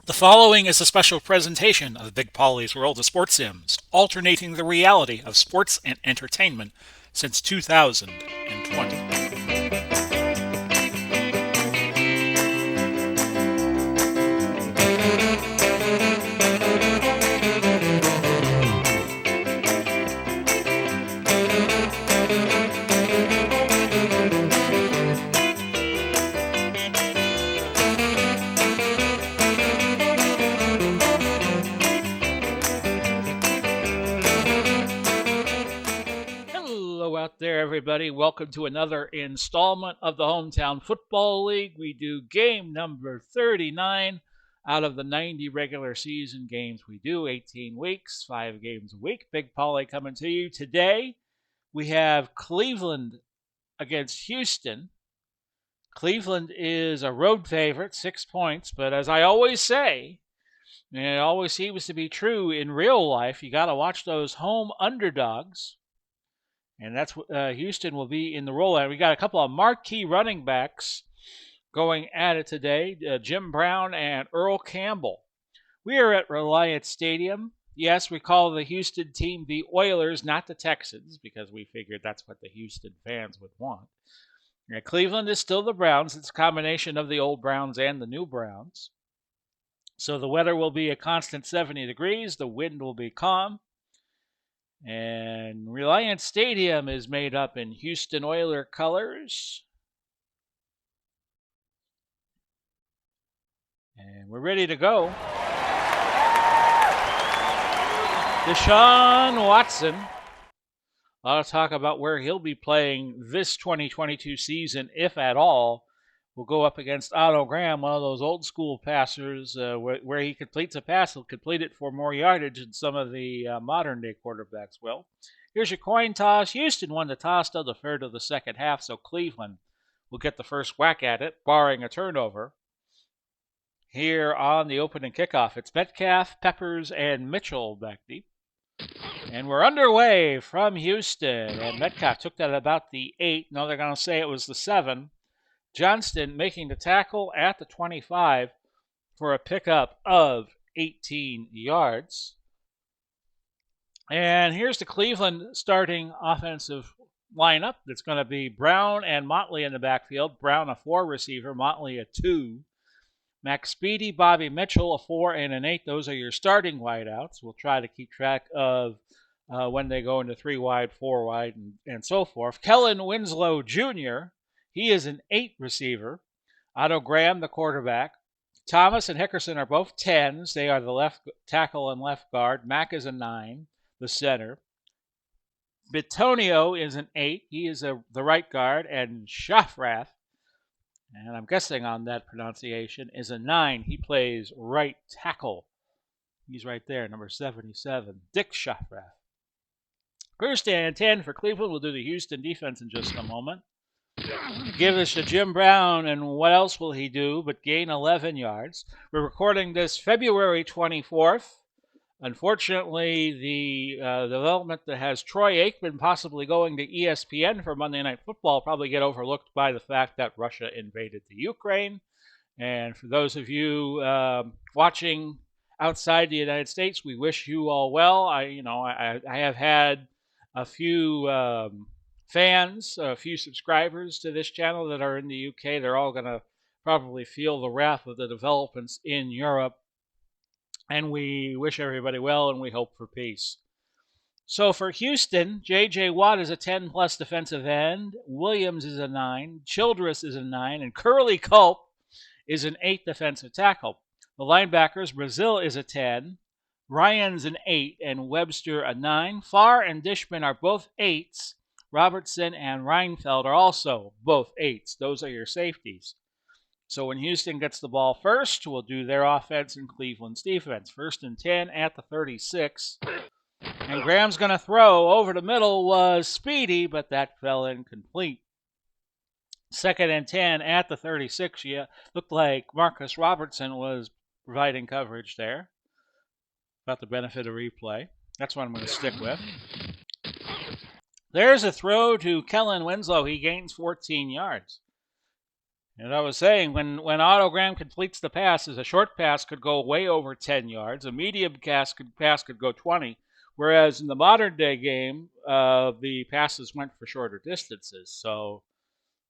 The following is a special presentation of Big Pauly's World of Sports Sims, alternating the reality of sports and entertainment since 2020. Hello out there, everybody. Welcome to another installment of the Hometown Football League. We do game number 39 out of the 90 regular season games we do, 18 weeks, 5 games a week. Big Pauly coming to you. Today, we have Cleveland against Houston. Cleveland is a road favorite, 6 points, but as I always say, and it always seems to be true in real life, you got to watch those home underdogs. And that's what Houston will be in the role. And we got a couple of marquee running backs going at it today, Jim Brown and Earl Campbell. We are at Reliance Stadium. Yes, we call the Houston team the Oilers, not the Texans, because we figured that's what the Houston fans would want. Yeah, Cleveland is still the Browns. It's a combination of the old Browns and the new Browns. So the weather will be a constant 70 degrees. The wind will be calm. And Reliance Stadium is made up in Houston Oiler colors. And we're ready to go. Deshaun Watson. A lot of talk about where he'll be playing this 2022 season, if at all. Will go up against Otto Graham, one of those old school passers, where he completes a pass, he'll complete it for more yardage than some of the modern day quarterbacks will. Here's your coin toss. Houston won the toss till the third of the second half, so Cleveland will get the first whack at it, barring a turnover. Here on the opening kickoff, it's Metcalf, Peppers, and Mitchell back deep. And we're underway from Houston, and Metcalf took that at about the 8. Now they're going to say it was the 7. Johnston making the tackle at the 25 for a pickup of 18 yards. And here's the Cleveland starting offensive lineup. It's going to be Brown and Motley in the backfield. Brown, a 4 receiver, Motley, a 2. Max Speedy, Bobby Mitchell, a 4 and an 8. Those are your starting wideouts. We'll try to keep track of when they go into 3 wide, 4 wide, and so forth. Kellen Winslow Jr., he is an 8 receiver. Otto Graham, the quarterback. Thomas and Hickerson are both 10s. They are the left tackle and left guard. Mack is a 9, the center. Bitonio is an 8. He is the right guard. And Shafrath, and I'm guessing on that pronunciation, is a 9. He plays right tackle. He's right there, number 77, Dick Shafrath. First and 10 for Cleveland. We'll do the Houston defense in just a moment. Give us to Jim Brown, and what else will he do but gain 11 yards? We're recording this February 24th. Unfortunately, the development that has Troy Aikman possibly going to ESPN for Monday Night Football probably get overlooked by the fact that Russia invaded the Ukraine. And for those of you watching outside the United States, we wish you all well. I have had a few fans, a few subscribers to this channel that are in the UK. They're all going to probably feel the wrath of the developments in Europe. And we wish everybody well, and we hope for peace. So for Houston, J.J. Watt is a 10-plus defensive end. Williams is a 9. Childress is a 9. And Curly Culp is an 8 defensive tackle. The linebackers, Brazil is a 10. Ryan's an 8, and Webster a 9. Farr and Dishman are both 8s. Robertson and Reinfeld are also both 8s. Those are your safeties. So when Houston gets the ball first, we'll do their offense and Cleveland's defense. First and 10 at the 36. And Graham's going to throw. Over the middle was Speedy, but that fell incomplete. Second and 10 at the 36. Yeah, looked like Marcus Robertson was providing coverage there. About the benefit of replay. That's what I'm going to stick with. There's a throw to Kellen Winslow. He gains 14 yards. And I was saying, when Otto Graham completes the passes, a short pass could go way over 10 yards. A medium pass could go 20. Whereas in the modern day game, the passes went for shorter distances. So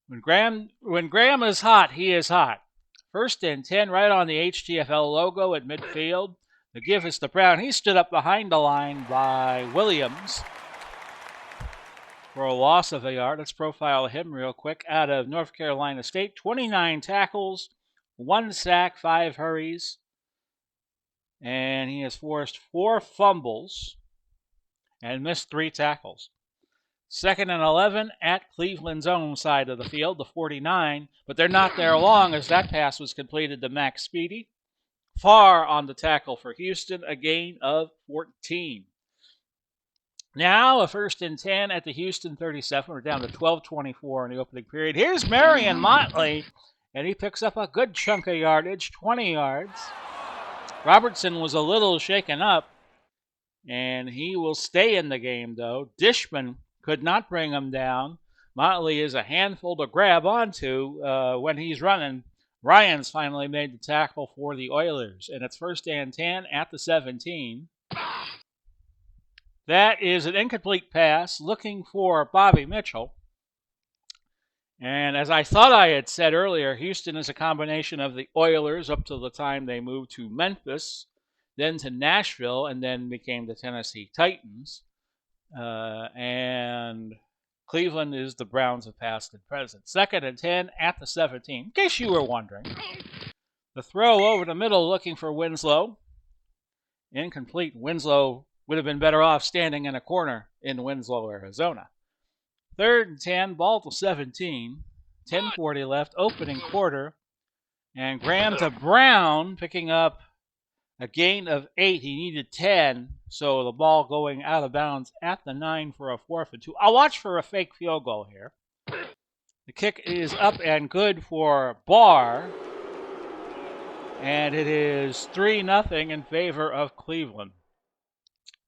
when Graham is hot, he is hot. 1st and 10, right on the HTFL logo at midfield. The give is to Brown. He stood up behind the line by Williams for a loss of a yard. Let's profile him real quick. Out of North Carolina State, 29 tackles, 1 sack, 5 hurries, and he has forced 4 fumbles and missed 3 tackles. 2nd and 11 at Cleveland's own side of the field, the 49, but they're not there long as that pass was completed to Max Speedy. Far on the tackle for Houston, a gain of 14. Now a 1st and 10 at the Houston 37. We're down to 12:24 in the opening period. Here's Marion Motley, and he picks up a good chunk of yardage, 20 yards. Robertson was a little shaken up, and he will stay in the game, though. Dishman could not bring him down. Motley is a handful to grab onto when he's running. Ryans finally made the tackle for the Oilers, and it's 1st and 10 at the 17. That is an incomplete pass looking for Bobby Mitchell. And as I thought I had said earlier, Houston is a combination of the Oilers up to the time they moved to Memphis, then to Nashville, and then became the Tennessee Titans. And Cleveland is the Browns of past and present. 2nd and 10 at the 17, in case you were wondering. The throw over the middle looking for Winslow. Incomplete. Winslow would have been better off standing in a corner in Winslow, Arizona. 3rd and 10, ball to 17. 10:40 left, opening quarter. And Graham to Brown, picking up a gain of 8. He needed 10, so the ball going out of bounds at the 9 for a 4th and 2. I'll watch for a fake field goal here. The kick is up and good for Barr. And it is 3-0 in favor of Cleveland.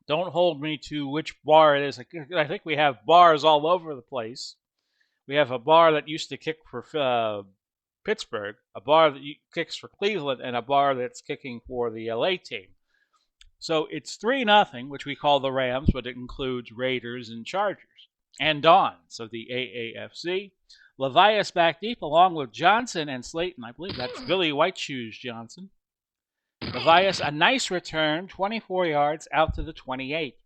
Don't hold me to which bar it is. I think we have bars all over the place. We have a bar that used to kick for Pittsburgh, a bar that kicks for Cleveland, and a bar that's kicking for the LA team. So it's 3-0, which we call the Rams, but it includes Raiders and Chargers and Dons of the AAFC. Levias back deep along with Johnson and Slayton. I believe that's Billy Whiteshoes Johnson. Levias, a nice return, 24 yards out to the 28.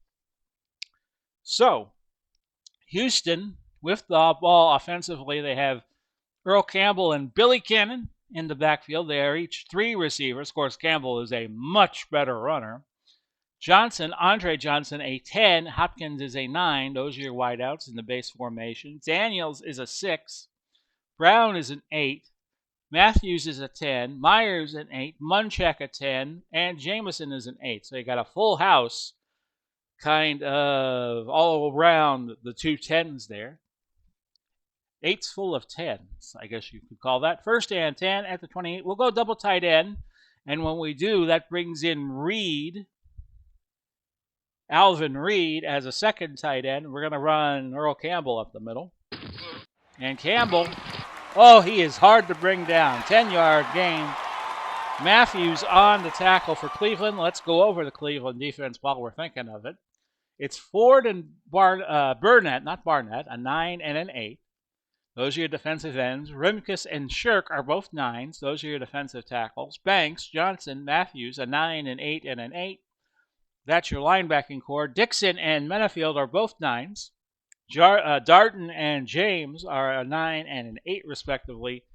So, Houston, with the ball offensively, they have Earl Campbell and Billy Cannon in the backfield. They are each 3 receivers. Of course, Campbell is a much better runner. Johnson, Andre Johnson, a 10. Hopkins is a 9. Those are your wideouts in the base formation. Daniels is a 6. Brown is an 8. Matthews is a 10, Myers an 8, Munchak a 10, and Jameson is an 8. So you got a full house kind of all around the 2 10s there. 8's full of 10s, I guess you could call that. 1st and 10 at the 28. We'll go double tight end, and when we do, that brings in Reed, Alvin Reed, as a 2nd tight end. We're going to run Earl Campbell up the middle. And Campbell... oh, he is hard to bring down. 10-yard gain. Matthews on the tackle for Cleveland. Let's go over the Cleveland defense while we're thinking of it. It's Ford and Burnett, not Barnett, a 9 and an 8. Those are your defensive ends. Rimkus and Shirk are both 9s. Those are your defensive tackles. Banks, Johnson, Matthews, a 9, an 8, and an 8. That's your linebacking core. Dixon and Menafield are both 9s. Darden and James are a 9 and an 8 respectively,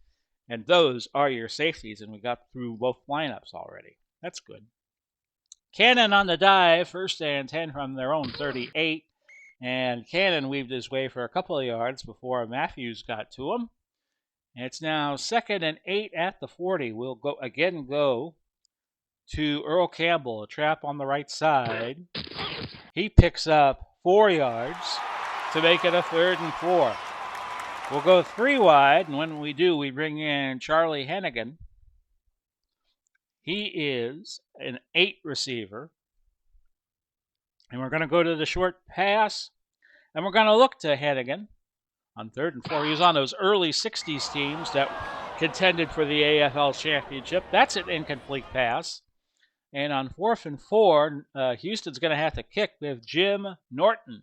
and those are your safeties, and we got through both lineups already. That's good. Cannon on the dive, 1st and 10 from their own 38, and Cannon weaved his way for a couple of yards before Matthews got to him. And it's now 2nd and 8 at the 40. We'll go to Earl Campbell, a trap on the right side. He picks up 4 yards to make it a 3rd and 4. We'll go 3 wide, and when we do, we bring in Charlie Hennigan. He is an 8 receiver. And we're going to go to the short pass, and we're going to look to Hennigan on 3rd and 4. He was on those early 60s teams that contended for the AFL championship. That's an incomplete pass. And on 4th and 4, Houston's going to have to kick with Jim Norton.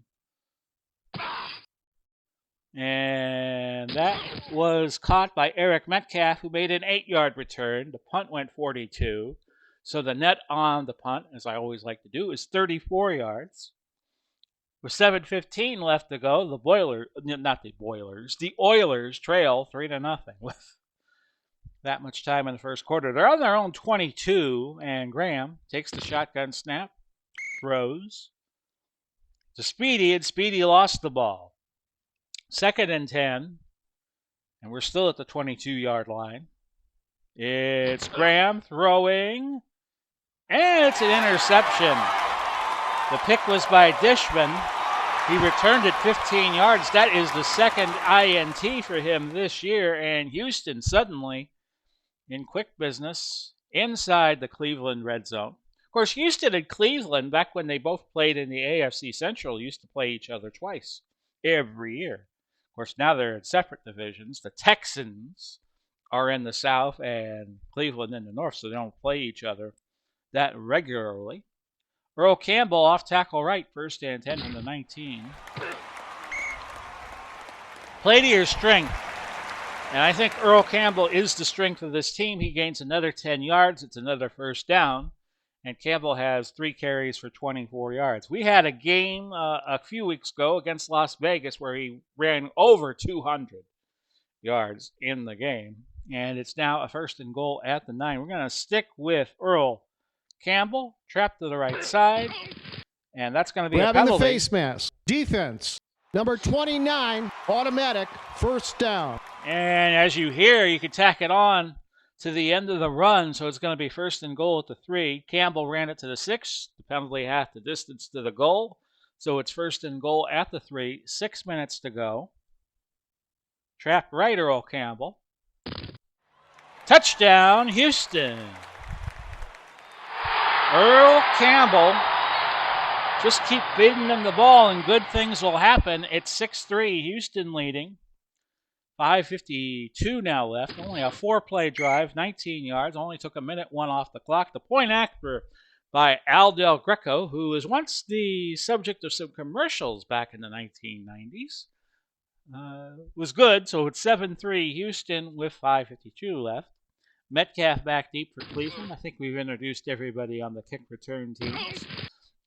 And that was caught by Eric Metcalf, who made an 8-yard return. The punt went 42. So the net on the punt, as I always like to do, is 34 yards. With 7:15 left to go, the Oilers trail 3-0 with that much time in the first quarter. They're on their own 22, and Graham takes the shotgun snap, throws to Speedy, and Speedy lost the ball. 2nd and 10, and we're still at the 22-yard line. It's Graham throwing, and it's an interception. The pick was by Dishman. He returned it 15 yards. That is the second INT for him this year, and Houston suddenly in quick business inside the Cleveland red zone. Of course, Houston and Cleveland, back when they both played in the AFC Central, used to play each other twice every year. Of course, now they're in separate divisions. The Texans are in the South and Cleveland in the North, so they don't play each other that regularly. Earl Campbell off tackle right, 1st and 10 from the 19. Play to your strength. And I think Earl Campbell is the strength of this team. He gains another 10 yards. It's another 1st down. And Campbell has 3 carries for 24 yards. We had a game a few weeks ago against Las Vegas where he ran over 200 yards in the game. And it's now a 1st and goal at the 9. We're going to stick with Earl Campbell, trapped to the right side, and that's going to be a penalty. Grabbing the face mask. Defense, number 29, automatic, 1st down. And as you hear, you can tack it on to the end of the run, so it's going to be 1st and goal at the 3. Campbell ran it to the 6, the penalty half the distance to the goal, so it's 1st and goal at the 3, 6 minutes to go. Trapped right, Earl Campbell. Touchdown, Houston. Earl Campbell, just keep feeding them the ball and good things will happen. It's 6-3, Houston leading. 5:52 now left. Only a 4-play drive, 19 yards. Only took a minute 1 off the clock. The point after by Al Del Greco, who was once the subject of some commercials back in the 1990s, was good. So it's 7-3 Houston with 5:52 left. Metcalf back deep for Cleveland. I think we've introduced everybody on the kick return teams.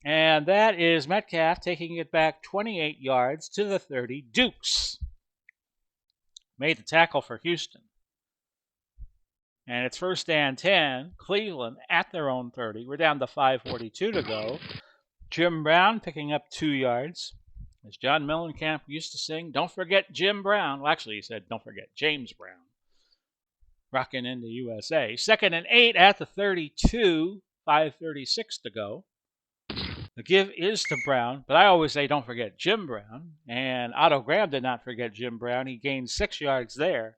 And that is Metcalf taking it back 28 yards to the 30. Dukes made the tackle for Houston. And it's 1st and 10. Cleveland at their own 30. We're down to 5:42 to go. Jim Brown picking up 2 yards. As John Mellencamp used to sing, don't forget Jim Brown. Well, actually, he said, don't forget James Brown. Rocking into USA. 2nd and 8 at the 32. 5:36 to go. The give is to Brown, but I always say don't forget Jim Brown. And Otto Graham did not forget Jim Brown. He gained 6 yards there,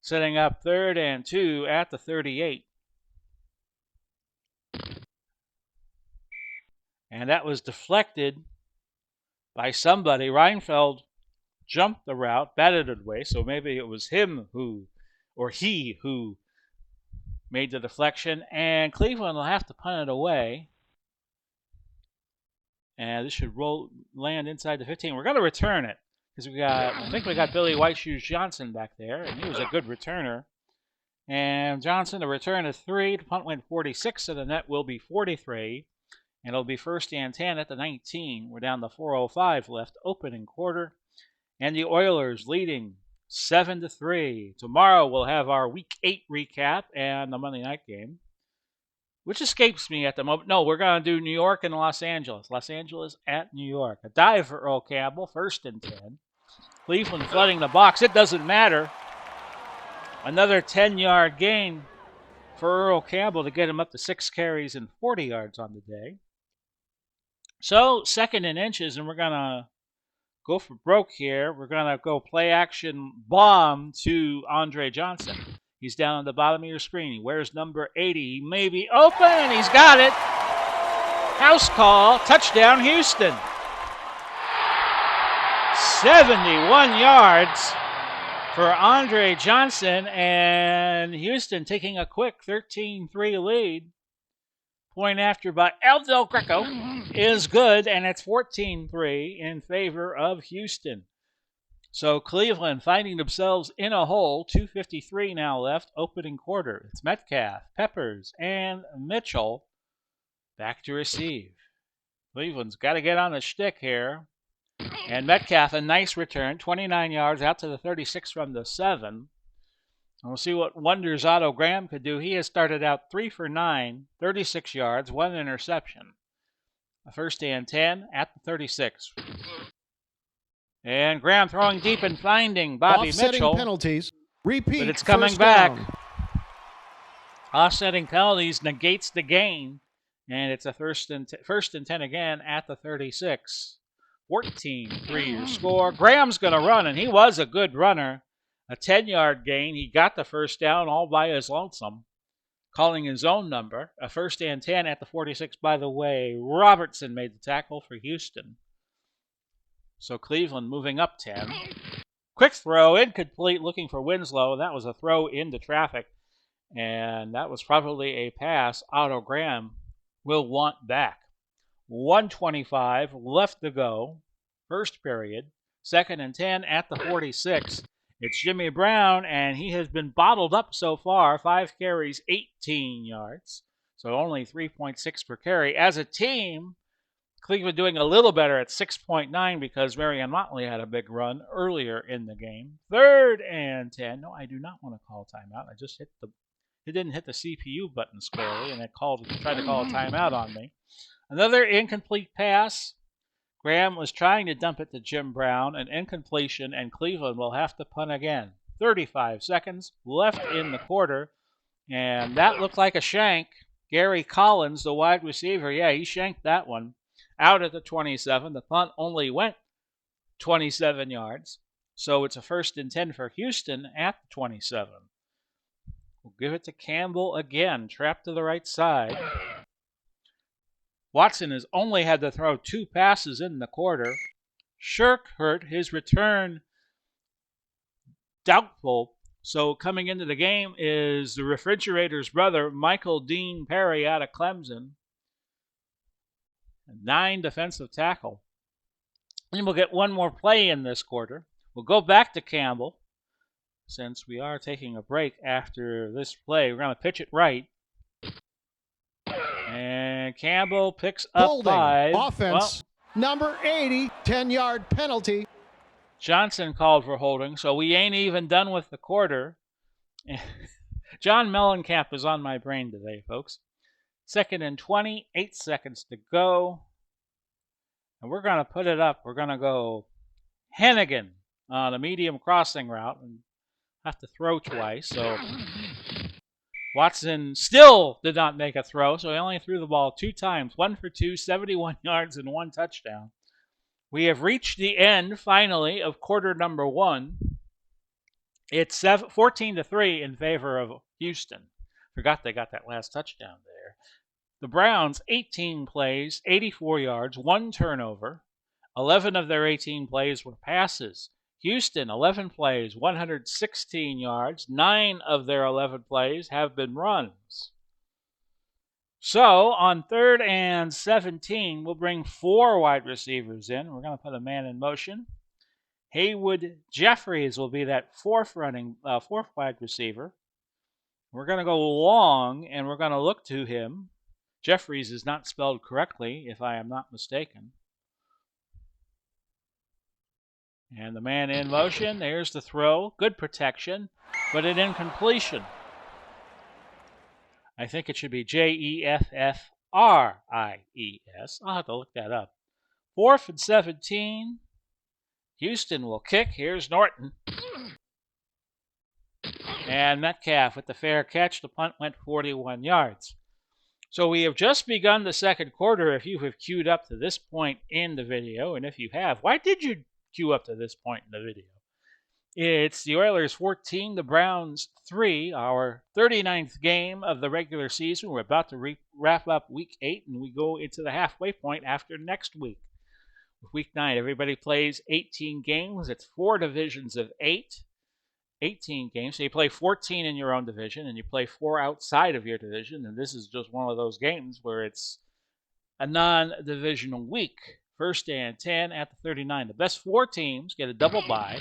setting up 3rd and 2 at the 38. And that was deflected by somebody. Reinfeld jumped the route, batted it away, so maybe it was him who made the deflection, and Cleveland will have to punt it away. And this should land inside the 15. We're going to return it because I think we got Billy White Shoes Johnson back there, and he was a good returner. And Johnson, the return of 3. The punt went 46, so the net will be 43. And it'll be 1st and 10 at the 19. We're down to 4:05 left, opening quarter. And the Oilers leading 7-3. Tomorrow we'll have our Week 8 recap and the Monday night game, which escapes me at the moment. No, we're going to do New York and Los Angeles. Los Angeles at New York. A dive for Earl Campbell, 1st and 10. Cleveland flooding the box. It doesn't matter. Another 10-yard gain for Earl Campbell to get him up to 6 carries and 40 yards on the day. So 2nd and inches, and we're going to go for broke here. We're going to go play action bomb to Andre Johnson. He's down on the bottom of your screen. He wears number 80. He may be open, and he's got it. House call. Touchdown, Houston. 71 yards. for Andre Johnson, and Houston taking a quick 13-3 lead. Point after by El Del Greco is good, and it's 14-3 in favor of Houston. So Cleveland finding themselves in a hole. 2:53 now left, opening quarter. It's Metcalf, Peppers, and Mitchell back to receive. Cleveland's got to get on the shtick here. And Metcalf, a nice return, 29 yards out to the 36 from the 7. And we'll see what wonders Otto Graham could do. He has started out 3 for 9, 36 yards, 1 interception. A first and 10 at the 36. And Graham throwing deep and finding Bobby Offsetting Mitchell. penalties. Repeat. But it's coming back. Offsetting penalties negates the gain. And it's a first and 10 again at the 36. 14-3 your score. Graham's going to run, and he was a good runner. A 10-yard gain. He got the first down all by his lonesome, calling his own number. A first and 10 at the 46, by the way. Robertson made the tackle for Houston. So Cleveland moving up 10. Quick throw, incomplete, looking for Winslow. That was a throw into traffic, and that was probably a pass Otto Graham will want back. 1:25 left to go. First period. Second and 10 at the 46. It's Jimmy Brown, and he has been bottled up so far. 5 carries, 18 yards. So only 3.6 per carry. As a team, Cleveland doing a little better at 6.9 because Marion Motley had a big run earlier in the game. Third and 10. No, I do not want to call timeout. I just it didn't hit the CPU button squarely, and it tried to call a timeout on me. Another incomplete pass. Graham was trying to dump it to Jim Brown, an incompletion, and Cleveland will have to punt again. 35 seconds left in the quarter, and that looked like a shank. Gary Collins, the wide receiver, he shanked that one. Out at the 27. The punt only went 27 yards, so it's a first and 10 for Houston at the 27. We'll give it to Campbell again, trapped to the right side. Watson has only had to throw 2 passes in the quarter. Shirk hurt, his return doubtful. So coming into the game is the refrigerator's brother, Michael Dean Perry out of Clemson. 9 defensive tackle. And we'll get one more play in this quarter. We'll go back to Campbell. Since we are taking a break after this play, we're going to pitch it right. And Campbell picks up Holding. 5. Offense. Number 80, 10-yard penalty. Johnson called for holding, so we ain't even done with the quarter. John Mellencamp is on my brain today, folks. Second and 20, 8 seconds to go. And we're going to put it up. We're going to go Hennigan on a medium crossing route and have to throw twice. So Watson still did not make a throw, so he only threw the ball 2 times. 1 for 2, 71 yards and 1 touchdown. We have reached the end, finally, of quarter number 1. It's 14-3 in favor of Houston. Forgot they got that last touchdown there. The Browns, 18 plays, 84 yards, 1 turnover. 11 of their 18 plays were passes. Houston, 11 plays, 116 yards. 9 of their 11 plays have been runs. So on 3rd and 17, we'll bring 4 wide receivers in. We're going to put a man in motion. Haywood Jeffries will be that fourth wide receiver. We're going to go long, and we're going to look to him. Jeffries is not spelled correctly, if I am not mistaken. And the man in motion. There's the throw. Good protection, but an incompletion. I think it should be Jeffries. I'll have to look that up. 4th and 17. Houston will kick. Here's Norton. And Metcalf with the fair catch. The punt went 41 yards. So we have just begun the second quarter. If you have queued up to this point in the video, and if you have, why did you queue up to this point in the video? It's the Oilers 14, the Browns 3, our 39th game of the regular season. We're about to wrap up week 8, and we go into the halfway point after next week. With week 9, everybody plays 18 games. It's 4 divisions of 8. 18 games. So you play 14 in your own division and you play 4 outside of your division. And this is just one of those games where it's a non-divisional week. First and 10 at the 39. The best 4 teams get a double bye,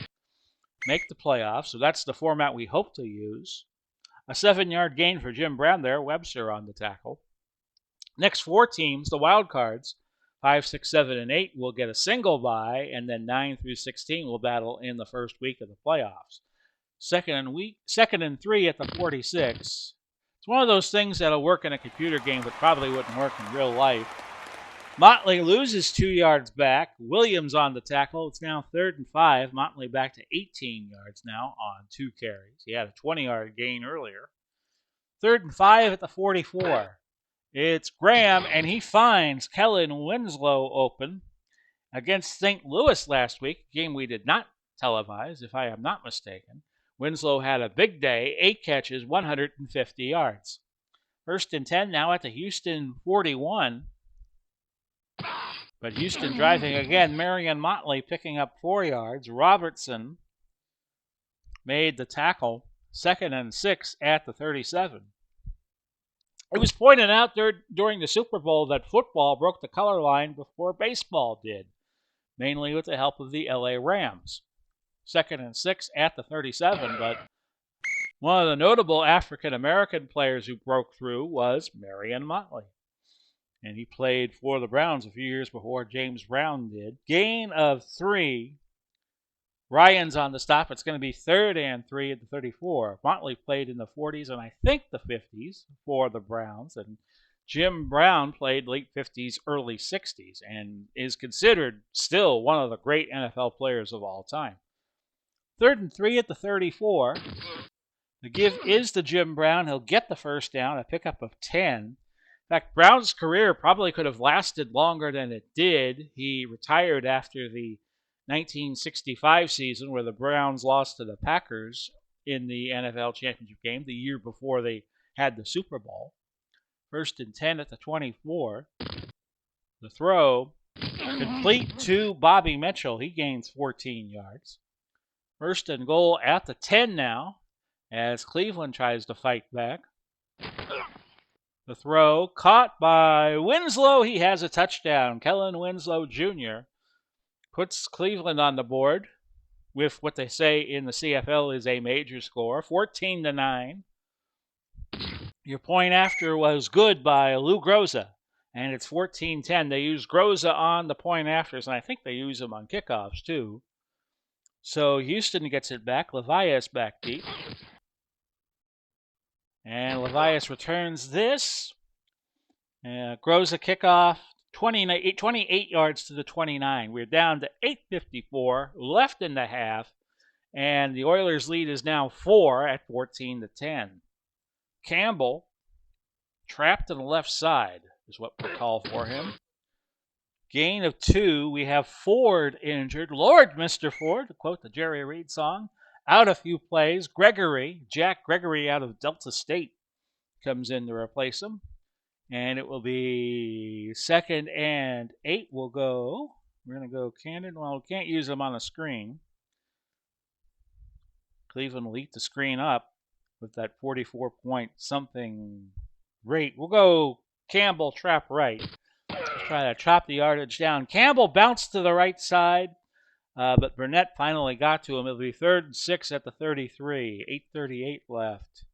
make the playoffs. So that's the format we hope to use. A 7-yard gain for Jim Brown there. Webster on the tackle. Next 4 teams, the wild cards, 5, 6, 7, and 8 will get a single bye, and then 9 through 16 will battle in the first week of the playoffs. Second and 3 at the 46. It's one of those things that'll work in a computer game, but probably wouldn't work in real life. Motley loses 2 yards back. Williams on the tackle. It's now 3rd and 5. Motley back to 18 yards now on 2 carries. He had a 20-yard gain earlier. 3rd and 5 at the 44. It's Graham, and he finds Kellen Winslow open against St. Louis last week, a game we did not televise, if I am not mistaken. Winslow had a big day, 8 catches, 150 yards. 1st and 10 now at the Houston 41. But Houston driving again. Marion Motley picking up 4 yards. Robertson made the tackle. 2nd and 6 at the 37. It was pointed out during the Super Bowl that football broke the color line before baseball did, mainly with the help of the LA Rams. 2nd and 6 at the 37, but one of the notable African-American players who broke through was Marion Motley. And he played for the Browns a few years before James Brown did. Gain of 3. Ryan's on the stop. It's going to be 3rd and 3 at the 34. Motley played in the 40s and I think the 50s for the Browns. And Jim Brown played late 50s, early 60s, and is considered still one of the great NFL players of all time. 3rd and 3 at the 34. The give is to Jim Brown. He'll get the first down, a pickup of 10. In fact, Brown's career probably could have lasted longer than it did. He retired after the 1965 season where the Browns lost to the Packers in the NFL championship game the year before they had the Super Bowl. 1st and 10 at the 24. The throw complete to Bobby Mitchell. He gains 14 yards. 1st and goal at the 10 now as Cleveland tries to fight back. The throw caught by Winslow. He has a touchdown. Kellen Winslow Jr. puts Cleveland on the board with what they say in the CFL is a major score, 14-9. Your point after was good by Lou Groza, and it's 14-10. They use Groza on the point afters, and I think they use him on kickoffs too. So Houston gets it back. Levias back deep. And Levias returns this. Groza kickoff, 28 yards to the 29. We're down to 8:54 left in the half, and the Oilers' lead is now 4 at 14-10. Campbell, trapped on the left side, is what we'll call for him. Gain of 2. We have Ford injured. Lord, Mr. Ford, to quote the Jerry Reed song. Out a few plays. Jack Gregory out of Delta State comes in to replace him. And it will be 2nd and 8 will go. We're going to go Cannon. Well, we can't use them on the screen. Cleveland will eat the screen up with that 44-point-something rate. We'll go Campbell trap right. Try to chop the yardage down. Campbell bounced to the right side. But Burnett finally got to him. It'll be 3rd and 6 at the 33. 8:38 left.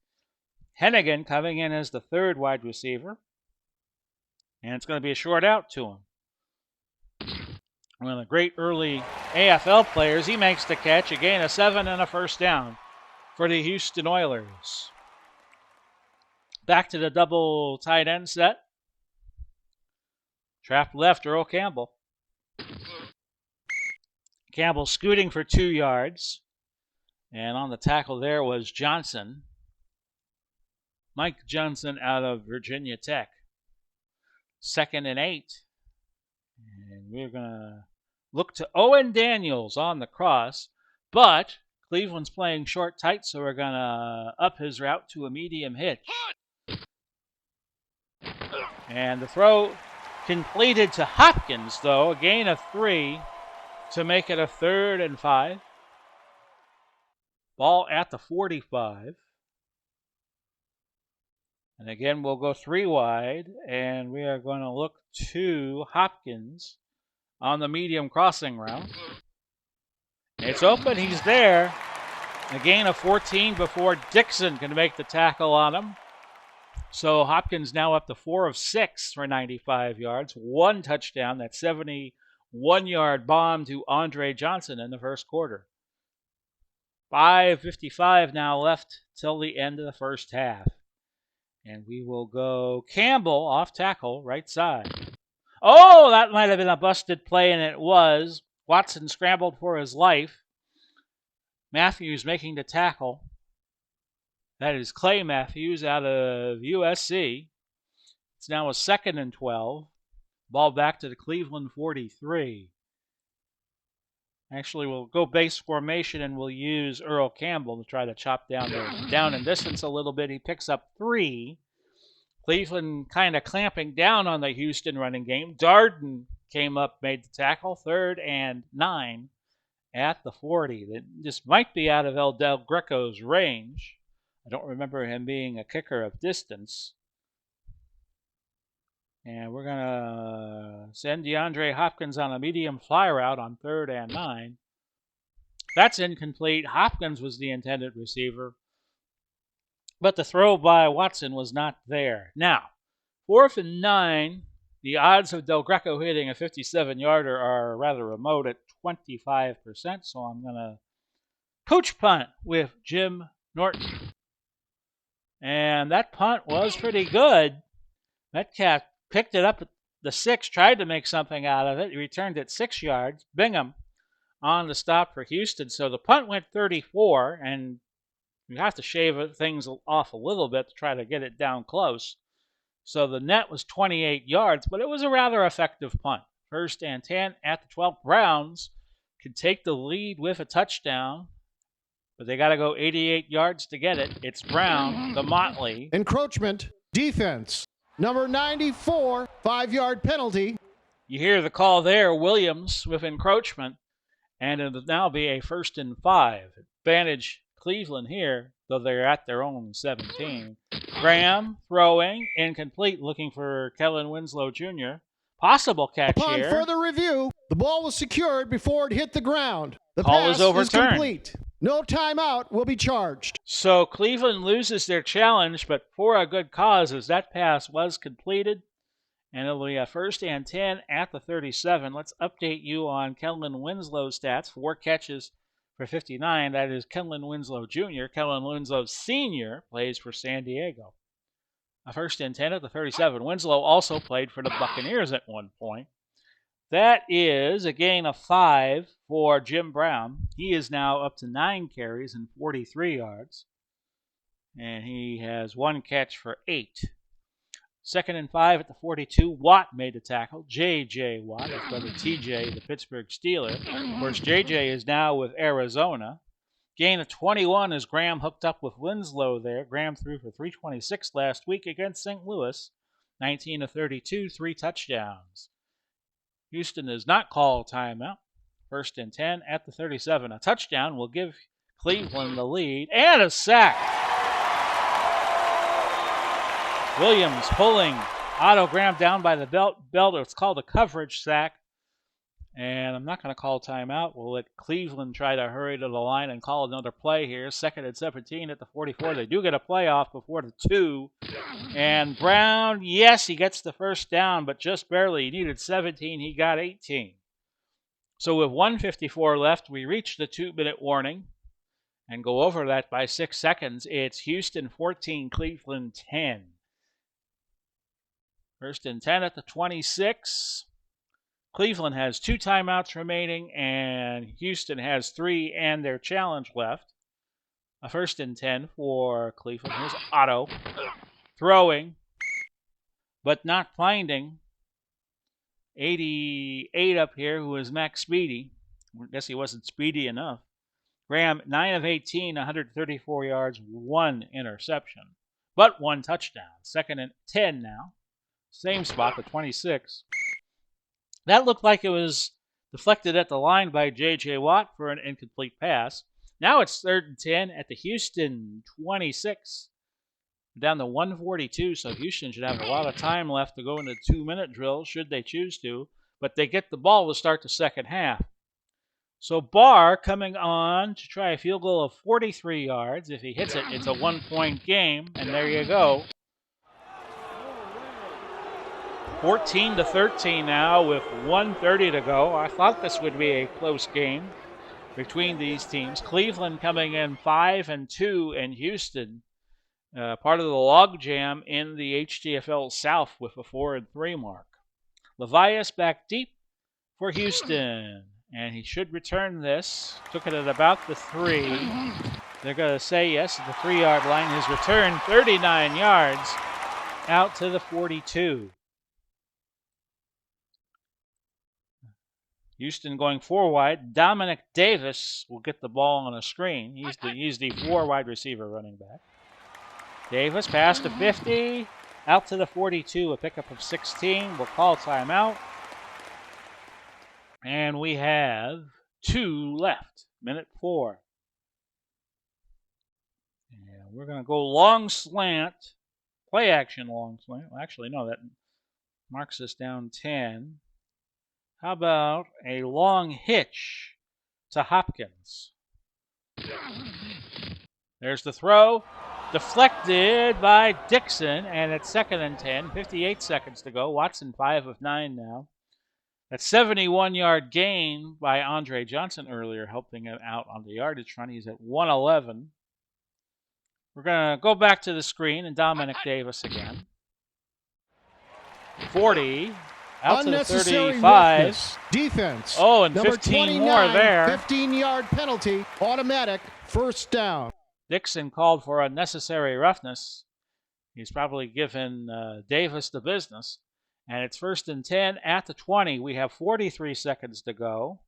Hennigan coming in as the 3rd wide receiver. And it's going to be a short out to him. One of the great early AFL players. He makes the catch. A gain of 7 and a first down for the Houston Oilers. Back to the double tight end set. Trap left, Earl Campbell. Campbell scooting for 2 yards. And on the tackle there was Johnson. Mike Johnson out of Virginia Tech. 2nd and 8. And we're going to look to Owen Daniels on the cross. But Cleveland's playing short tight, so we're going to up his route to a medium hitch. And the throw completed to Hopkins, though. A gain of 3. To make it a 3rd and 5. Ball at the 45. And again, we'll go 3 wide, and we are going to look to Hopkins on the medium crossing route. It's open. He's there. A gain of 14 before Dixon can make the tackle on him. So Hopkins now up to 4 of 6 for 95 yards. 1 touchdown. That 71-yard bomb to Andre Johnson in the first quarter. 5:55 now left till the end of the first half. And we will go Campbell off tackle, right side. Oh, that might have been a busted play, and it was. Watson scrambled for his life. Matthews making the tackle. That is Clay Matthews out of USC. It's now a 2nd and 12. Ball back to the Cleveland 43. Actually, we'll go base formation, and we'll use Earl Campbell to try to chop down and distance a little bit. He picks up 3. Cleveland kind of clamping down on the Houston running game. Darden came up, made the tackle. 3rd and 9 at the 40. This might be out of El Del Greco's range. I don't remember him being a kicker of distance. And we're going to send DeAndre Hopkins on a medium fly route on 3rd and 9. That's incomplete. Hopkins was the intended receiver, but the throw by Watson was not there. Now, 4th and 9, the odds of Del Greco hitting a 57-yarder are rather remote at 25%, so I'm going to pooch punt with Jim Norton. And that punt was pretty good. Metcalf picked it up at the 6, tried to make something out of it. He returned it 6 yards. Bingham on the stop for Houston. So the punt went 34, and you have to shave things off a little bit to try to get it down close. So the net was 28 yards, but it was a rather effective punt. 1st and 10 at the 12. Browns could take the lead with a touchdown, but they got to go 88 yards to get it. It's Brown, the Motley. Encroachment, defense. Number 94, 5-yard penalty. You hear the call there, Williams with encroachment, and it'll now be a 1st and 5. Advantage Cleveland here, though they're at their own 17. Graham throwing, incomplete, looking for Kellen Winslow Jr. Possible catch Upon here. further review, the ball was secured before it hit the ground. The Call pass is overturned. complete. No timeout will be charged. So Cleveland loses their challenge, but for a good cause, as that pass was completed. And it'll be a 1st and 10 at the 37. Let's update you on Kellen Winslow's stats. 4 catches for 59. That is Kellen Winslow Jr. Kellen Winslow Sr. plays for San Diego. A 1st and 10 at the 37. Winslow also played for the Buccaneers at one point. That is a gain of 5 for Jim Brown. He is now up to 9 carries and 43 yards. And he has 1 catch for 8. 2nd and 5 at the 42. Watt made the tackle. J.J. Watt, his brother T.J., the Pittsburgh Steeler. Of course, J.J. is now with Arizona. Gain of 21 as Graham hooked up with Winslow there. Graham threw for 326 last week against St. Louis. 19 of 32, 3 touchdowns. Houston does not call timeout. 1st and 10 at the 37. A touchdown will give Cleveland the lead. And a sack. Williams pulling Otto Graham down by the belt. It's called a coverage sack. And I'm not going to call timeout. We'll let Cleveland try to hurry to the line and call another play here. 2nd and 17 at the 44. They do get a playoff before the 2. And Brown, yes, he gets the 1st down, but just barely. He needed 17. He got 18. So with 1:54 left, we reach the 2-minute warning and go over that by 6 seconds. It's Houston 14, Cleveland 10. 1st and 10 at the 26. Cleveland has 2 timeouts remaining, and Houston has 3 and their challenge left. A 1st and 10 for Cleveland. Here's Otto throwing, but not finding 88 up here, who is Max Speedy. I guess he wasn't speedy enough. Graham, 9 of 18, 134 yards, 1 interception, but 1 touchdown. 2nd and 10 now. Same spot, the 26. That looked like it was deflected at the line by J.J. Watt for an incomplete pass. Now it's 3rd and 10 at the Houston 26. Down to 142, so Houston should have a lot of time left to go into 2-minute drill should they choose to, but they get the ball to start the second half. So Barr coming on to try a field goal of 43 yards. If he hits it, it's a 1-point game, and there you go. 14-13 now with 1:30 to go. I thought this would be a close game between these teams. Cleveland coming in 5-2, and Houston part of the logjam in the HTFL South with a 4-3 mark. Levias back deep for Houston, and he should return this. Took it at about the 3. They're going to say yes at the 3-yard line. His return, 39 yards out to the 42. Houston going 4 wide. Dominic Davis will get the ball on a screen. He's the 4 wide receiver running back. Davis pass to 50, out to the 42, a pickup of 16. We'll call timeout. And we have 2 left, minute 4. And we're going to go long slant, play action long slant. Well, actually, no, that marks us down 10. How about a long hitch to Hopkins? There's the throw. Deflected by Dixon, and it's 2nd and 10. 58 seconds to go. Watson 5 of 9 now. That 71-yard gain by Andre Johnson earlier, helping him out on the yardage front. He's at 111. We're going to go back to the screen and Dominic Davis again. 40. Out to the 35. Defense. Oh, and Number 15 more there. 15-yard penalty. Automatic. First down. Dixon called for unnecessary roughness. He's probably given Davis the business. And it's 1st and 10 at the 20. We have 43 seconds to go.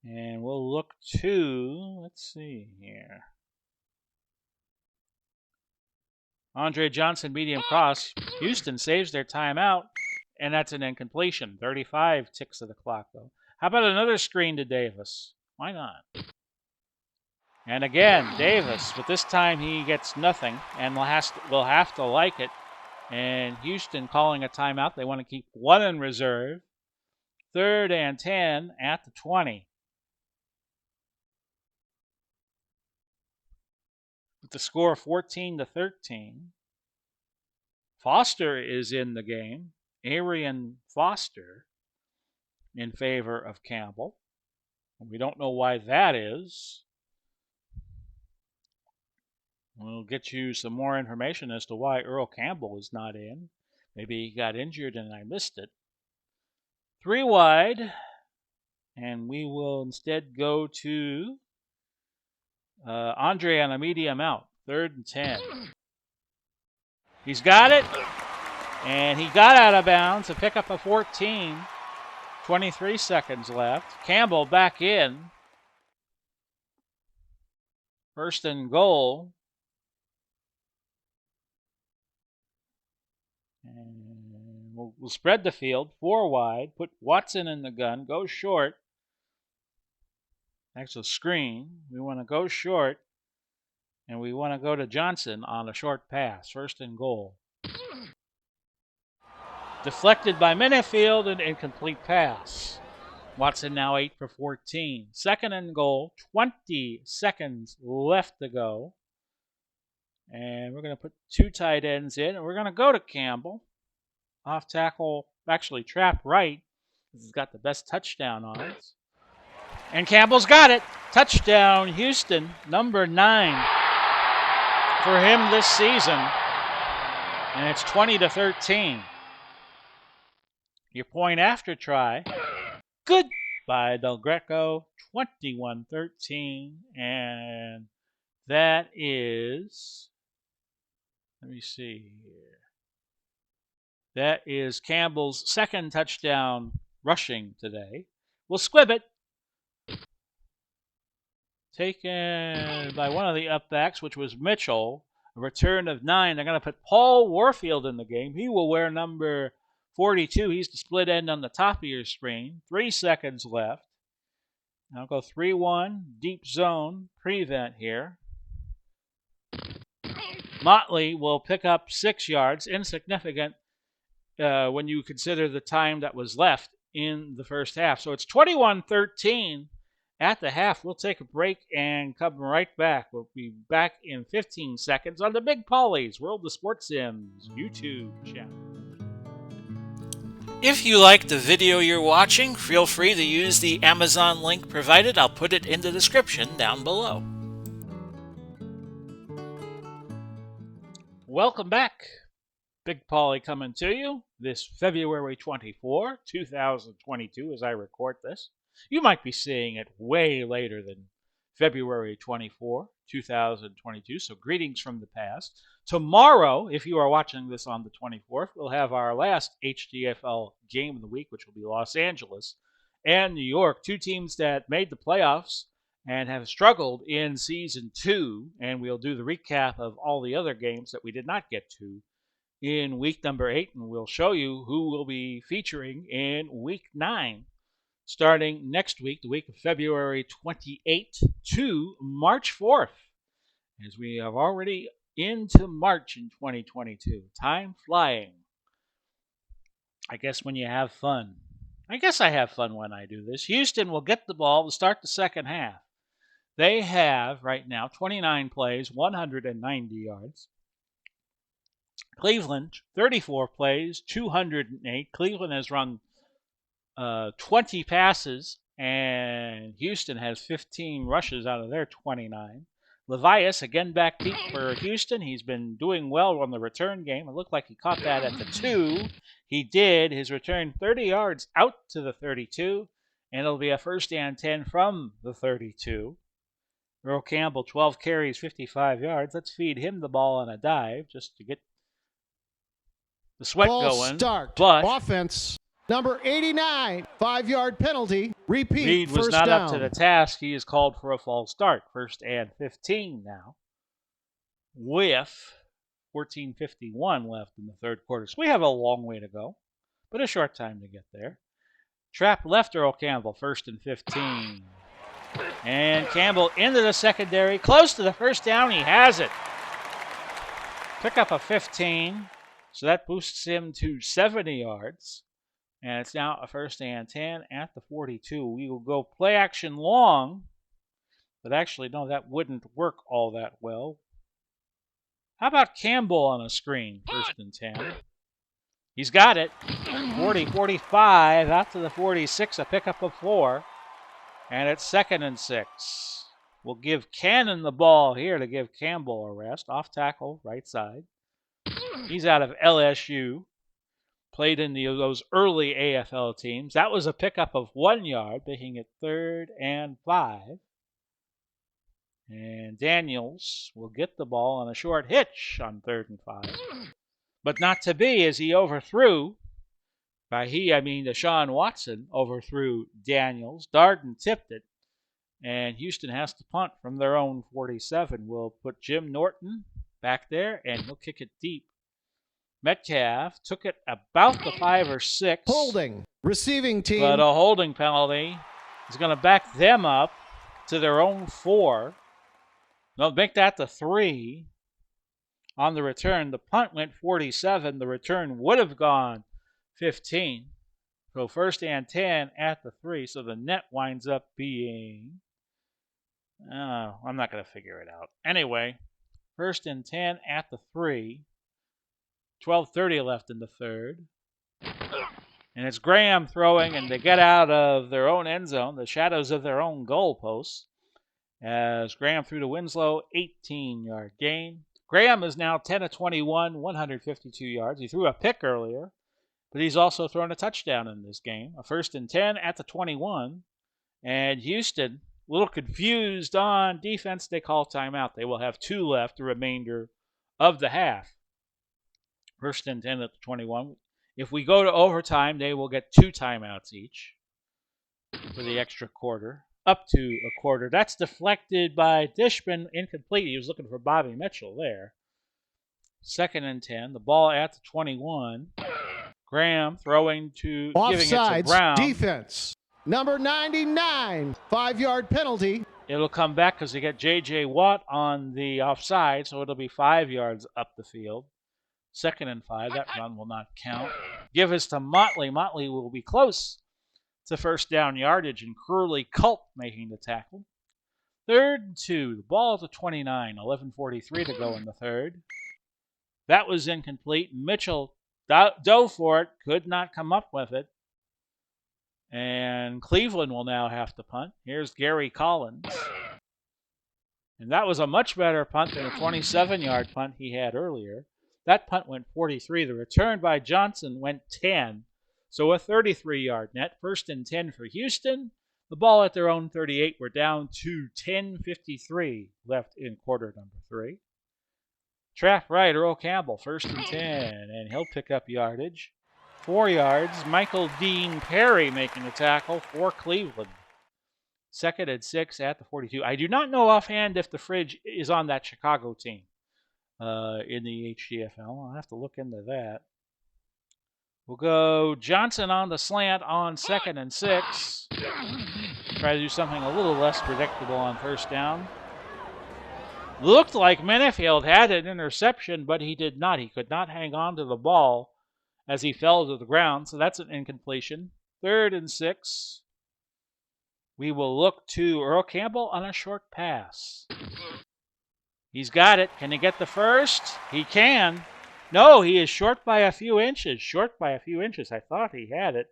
And we'll look to, let's see here. Andre Johnson, medium cross. Houston saves their timeout, and that's an incompletion. 35 ticks of the clock, though. How about another screen to Davis? Why not? And again, Davis, but this time he gets nothing, and will have to like it. And Houston calling a timeout. They want to keep 1 in reserve. 3rd and 10 at the 20. With the score 14-13. Foster is in the game. Arian Foster in favor of Campbell. And we don't know why that is. We'll get you some more information as to why Earl Campbell is not in. Maybe he got injured and I missed it. 3 wide. And we will instead go to Andre on a medium out. 3rd and 10. He's got it. And he got out of bounds. A pickup of 14. 23 seconds left. Campbell back in. 1st and goal. And we'll spread the field. 4 wide. Put Watson in the gun. Go short. That's a screen. We want to go short. And we want to go to Johnson on a short pass. 1st and goal. Deflected by Minifield, an incomplete pass. Watson now 8 for 14. 2nd and goal. 20 seconds left to go. And we're going to put 2 tight ends in. And we're going to go to Campbell. Off tackle, actually trap right. He's got the best touchdown on it. And Campbell's got it. Touchdown, Houston, number 9 for him this season. And it's 20-13. Your point after try. Good by Del Greco, 21-13. And that is, let me see here. That is Campbell's 2nd touchdown rushing today. We'll squib it. Taken by one of the upbacks, which was Mitchell. A return of 9. They're going to put Paul Warfield in the game. He will wear number 42. He's the split end on the top of your screen. 3 seconds left. I'll go 3-1, deep zone, prevent here. Motley will pick up 6 yards, insignificant when you consider the time that was left in the first half. So it's 21-13 at the half. We'll take a break and come right back. We'll be back in 15 seconds on the Big Pauly's World of Sports Sims YouTube channel. If you like the video you're watching, feel free to use the Amazon link provided. I'll put it in the description down below. Welcome back. Big Pauly coming to you this February 24, 2022 as I record this. You might be seeing it way later than February 24, 2022, so greetings from the past. Tomorrow, if you are watching this on the 24th, we'll have our last HTFL game of the week, which will be Los Angeles and New York, 2 teams that made the playoffs and have struggled in Season 2, and we'll do the recap of all the other games that we did not get to in week number 8, and we'll show you who will be featuring in week 9, starting next week, the week of February 28th to March 4th, as we have already into March in 2022. Time flying. I guess when you have fun. I guess I have fun when I do this. Houston will get the ball to start the second half. They have, right now, 29 plays, 190 yards. Cleveland, 34 plays, 208. Cleveland has run 20 passes, and Houston has 15 rushes out of their 29. Levias, again back deep for Houston. He's been doing well on the return game. It looked like he caught that at the 2. He did. His return 30 yards out to the 32, and it'll be a first and 10 from the 32. Earl Campbell, 12 carries, 55 yards. Let's feed him the ball on a dive just to get the sweat going. Start. But offense. Number 89, 5-yard penalty. Repeat. Reed was first not down. up to the task. He is called for a false start. First and 15 now, with 14:51 left in the third quarter. So we have a long way to go, but a short time to get there. Trap left Earl Campbell, first and 15. And Campbell into the secondary, close to the first down. He has it. Pick up a 15, so that boosts him to 70 yards. And it's now a first and 10 at the 42. We will go play action long, but actually, no, that wouldn't work all that well. How about Campbell on a screen, first and 10? He's got it. 40-45 out to the 46, a pickup of 4. And it's second and 6. We'll give Cannon the ball here to give Campbell a rest. Off tackle, right side. He's out of LSU. Played in those early AFL teams. That was a pickup of 1 yard, making it third and 5. And Daniels will get the ball on a short hitch on third and 5. But not to be, as he overthrew. By he, I mean Deshaun Watson overthrew Daniels. Darden tipped it. And Houston has to punt from their own 47. We'll put Jim Norton back there, and he'll kick it deep. Metcalf took it about the 5 or 6. Holding. Receiving team. But a holding penalty is going to back them up to their own 4. They'll make that the 3 on the return. The punt went 47. The return would have gone 15. So first and 10 at the 3. So the net winds up being... I'm not going to figure it out. Anyway, first and 10 at the 3. 12:30 left in the third. And it's Graham throwing, and they get out of their own end zone, the shadows of their own goalposts, as Graham threw to Winslow, 18-yard gain. Graham is now 10 of 21, 152 yards. He threw a pick earlier, but he's also thrown a touchdown in this game. A first and 10 at the 21. And Houston, a little confused on defense, they call timeout. They will have 2 left the remainder of the half. First and 10 at the 21. If we go to overtime, they will get 2 timeouts each for the extra quarter, up to a quarter. That's deflected by Dishman, incomplete. He was looking for Bobby Mitchell there. Second and 10, the ball at the 21. Graham throwing to, giving it to Offsides. Brown. Defense. Number 99, 5-yard penalty. It'll come back because they get J.J. Watt on the offside, so it'll be 5 yards up the field. 2nd and 5. That run will not count. Give us to Motley. Motley will be close to first down yardage, and Curly Culp making the tackle. 3rd and 2. The ball at the 29. 11:43 to go in the third. That was incomplete. Mitchell dove for it, could not come up with it. And Cleveland will now have to punt. Here's Gary Collins. And that was a much better punt than the 27-yard punt he had earlier. That punt went 43. The return by Johnson went 10. So a 33-yard net. 1st and 10 for Houston. The ball at their own 38. We're down to 10:53 left in quarter number 3. Trap right, Earl Campbell, 1st and 10, and he'll pick up yardage. 4 yards. Michael Dean Perry making the tackle for Cleveland. 2nd and 6 at the 42. I do not know offhand if the Fridge is on that Chicago team in the HTFL. I'll have to look into that. We'll go Johnson on the slant on 2nd and 6. Try to do something a little less predictable on 1st down. Looked like Minifield had an interception, but he did not. He could not hang on to the ball as he fell to the ground, so that's an incompletion. 3rd and 6. We will look to Earl Campbell on a short pass. He's got it. Can he get the first? He can. No, he is short by a few inches. Short by a few inches. I thought he had it.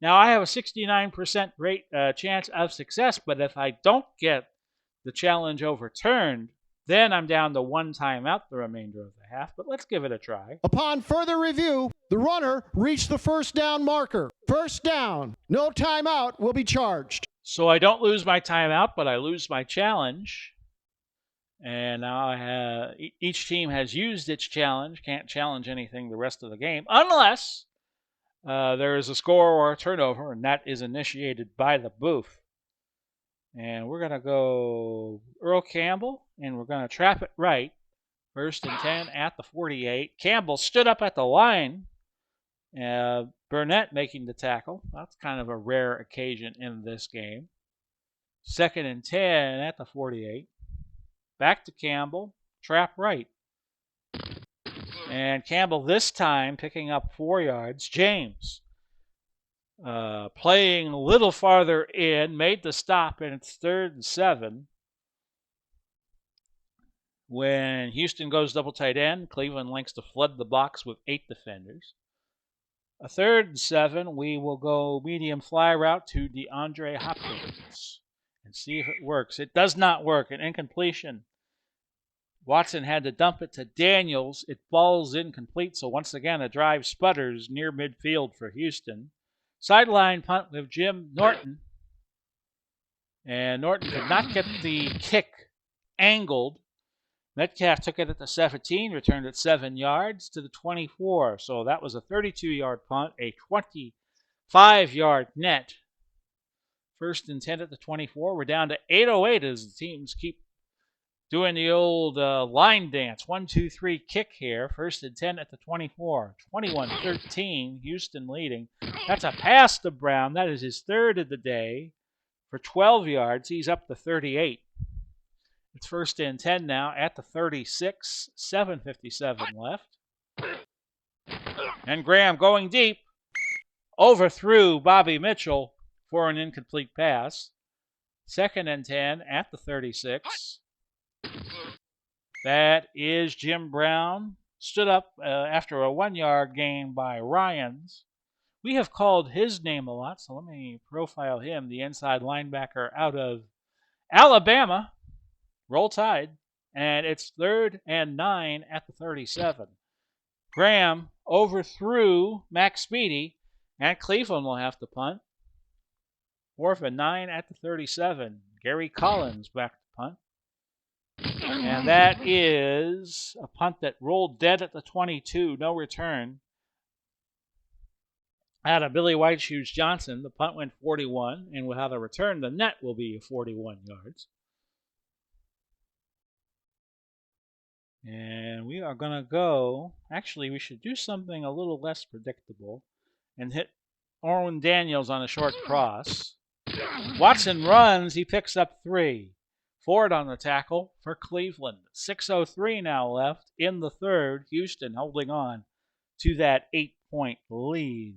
Now, I have a 69% rate chance of success, but if I don't get the challenge overturned, then I'm down to 1 timeout the remainder of the half, but let's give it a try. Upon further review, the runner reached the first down marker. First down. No timeout will be charged. So I don't lose my timeout, but I lose my challenge. And now each team has used its challenge. Can't challenge anything the rest of the game unless there is a score or a turnover, and that is initiated by the booth. And we're going to go Earl Campbell, and we're going to trap it right. 1st and 10 at the 48. Campbell stood up at the line. Burnett making the tackle. That's kind of a rare occasion in this game. 2nd and 10 at the 48. Back to Campbell. Trap right. And Campbell this time picking up 4 yards. James playing a little farther in, made the stop, and it's 3rd and 7. When Houston goes double tight end, Cleveland likes to flood the box with 8 defenders. A 3rd and 7, we will go medium fly route to DeAndre Hopkins and see if it works. It does not work. An incompletion. Watson had to dump it to Daniels. It falls incomplete, so once again a drive sputters near midfield for Houston. Sideline punt with Jim Norton. And Norton could not get the kick angled. Metcalf took it at the 17, returned it 7 yards to the 24. So that was a 32-yard punt, a 25-yard net. 1st and 10 at the 24. We're down to 8:08 as the teams keep doing the old line dance. 1, 2, 3 kick here. 1st and 10 at the 24. 21-13, Houston leading. That's a pass to Brown. That is his 3rd of the day for 12 yards. He's up to 38. It's 1st and 10 now at the 36. 7:57 left. And Graham going deep. Overthrew Bobby Mitchell for an incomplete pass. 2nd and 10 at the 36. That is Jim Brown. Stood up after a 1-yard gain by Ryans. We have called his name a lot, so let me profile him, the inside linebacker out of Alabama. Roll Tide. And it's 3rd and 9 at the 37. Graham overthrew Max Speedy, and Cleveland will have to punt. 4th and 9 at the 37. Gary Collins back to punt. And that is a punt that rolled dead at the 22. No return. Out of Billy White Shoes Johnson, the punt went 41, and without a return, the net will be 41 yards. And we are going to go, actually we should do something a little less predictable and hit Orwin Daniels on a short cross. Watson runs. He picks up 3. Ford on the tackle for Cleveland. 6:03 now left in the third. Houston holding on to that 8-point lead.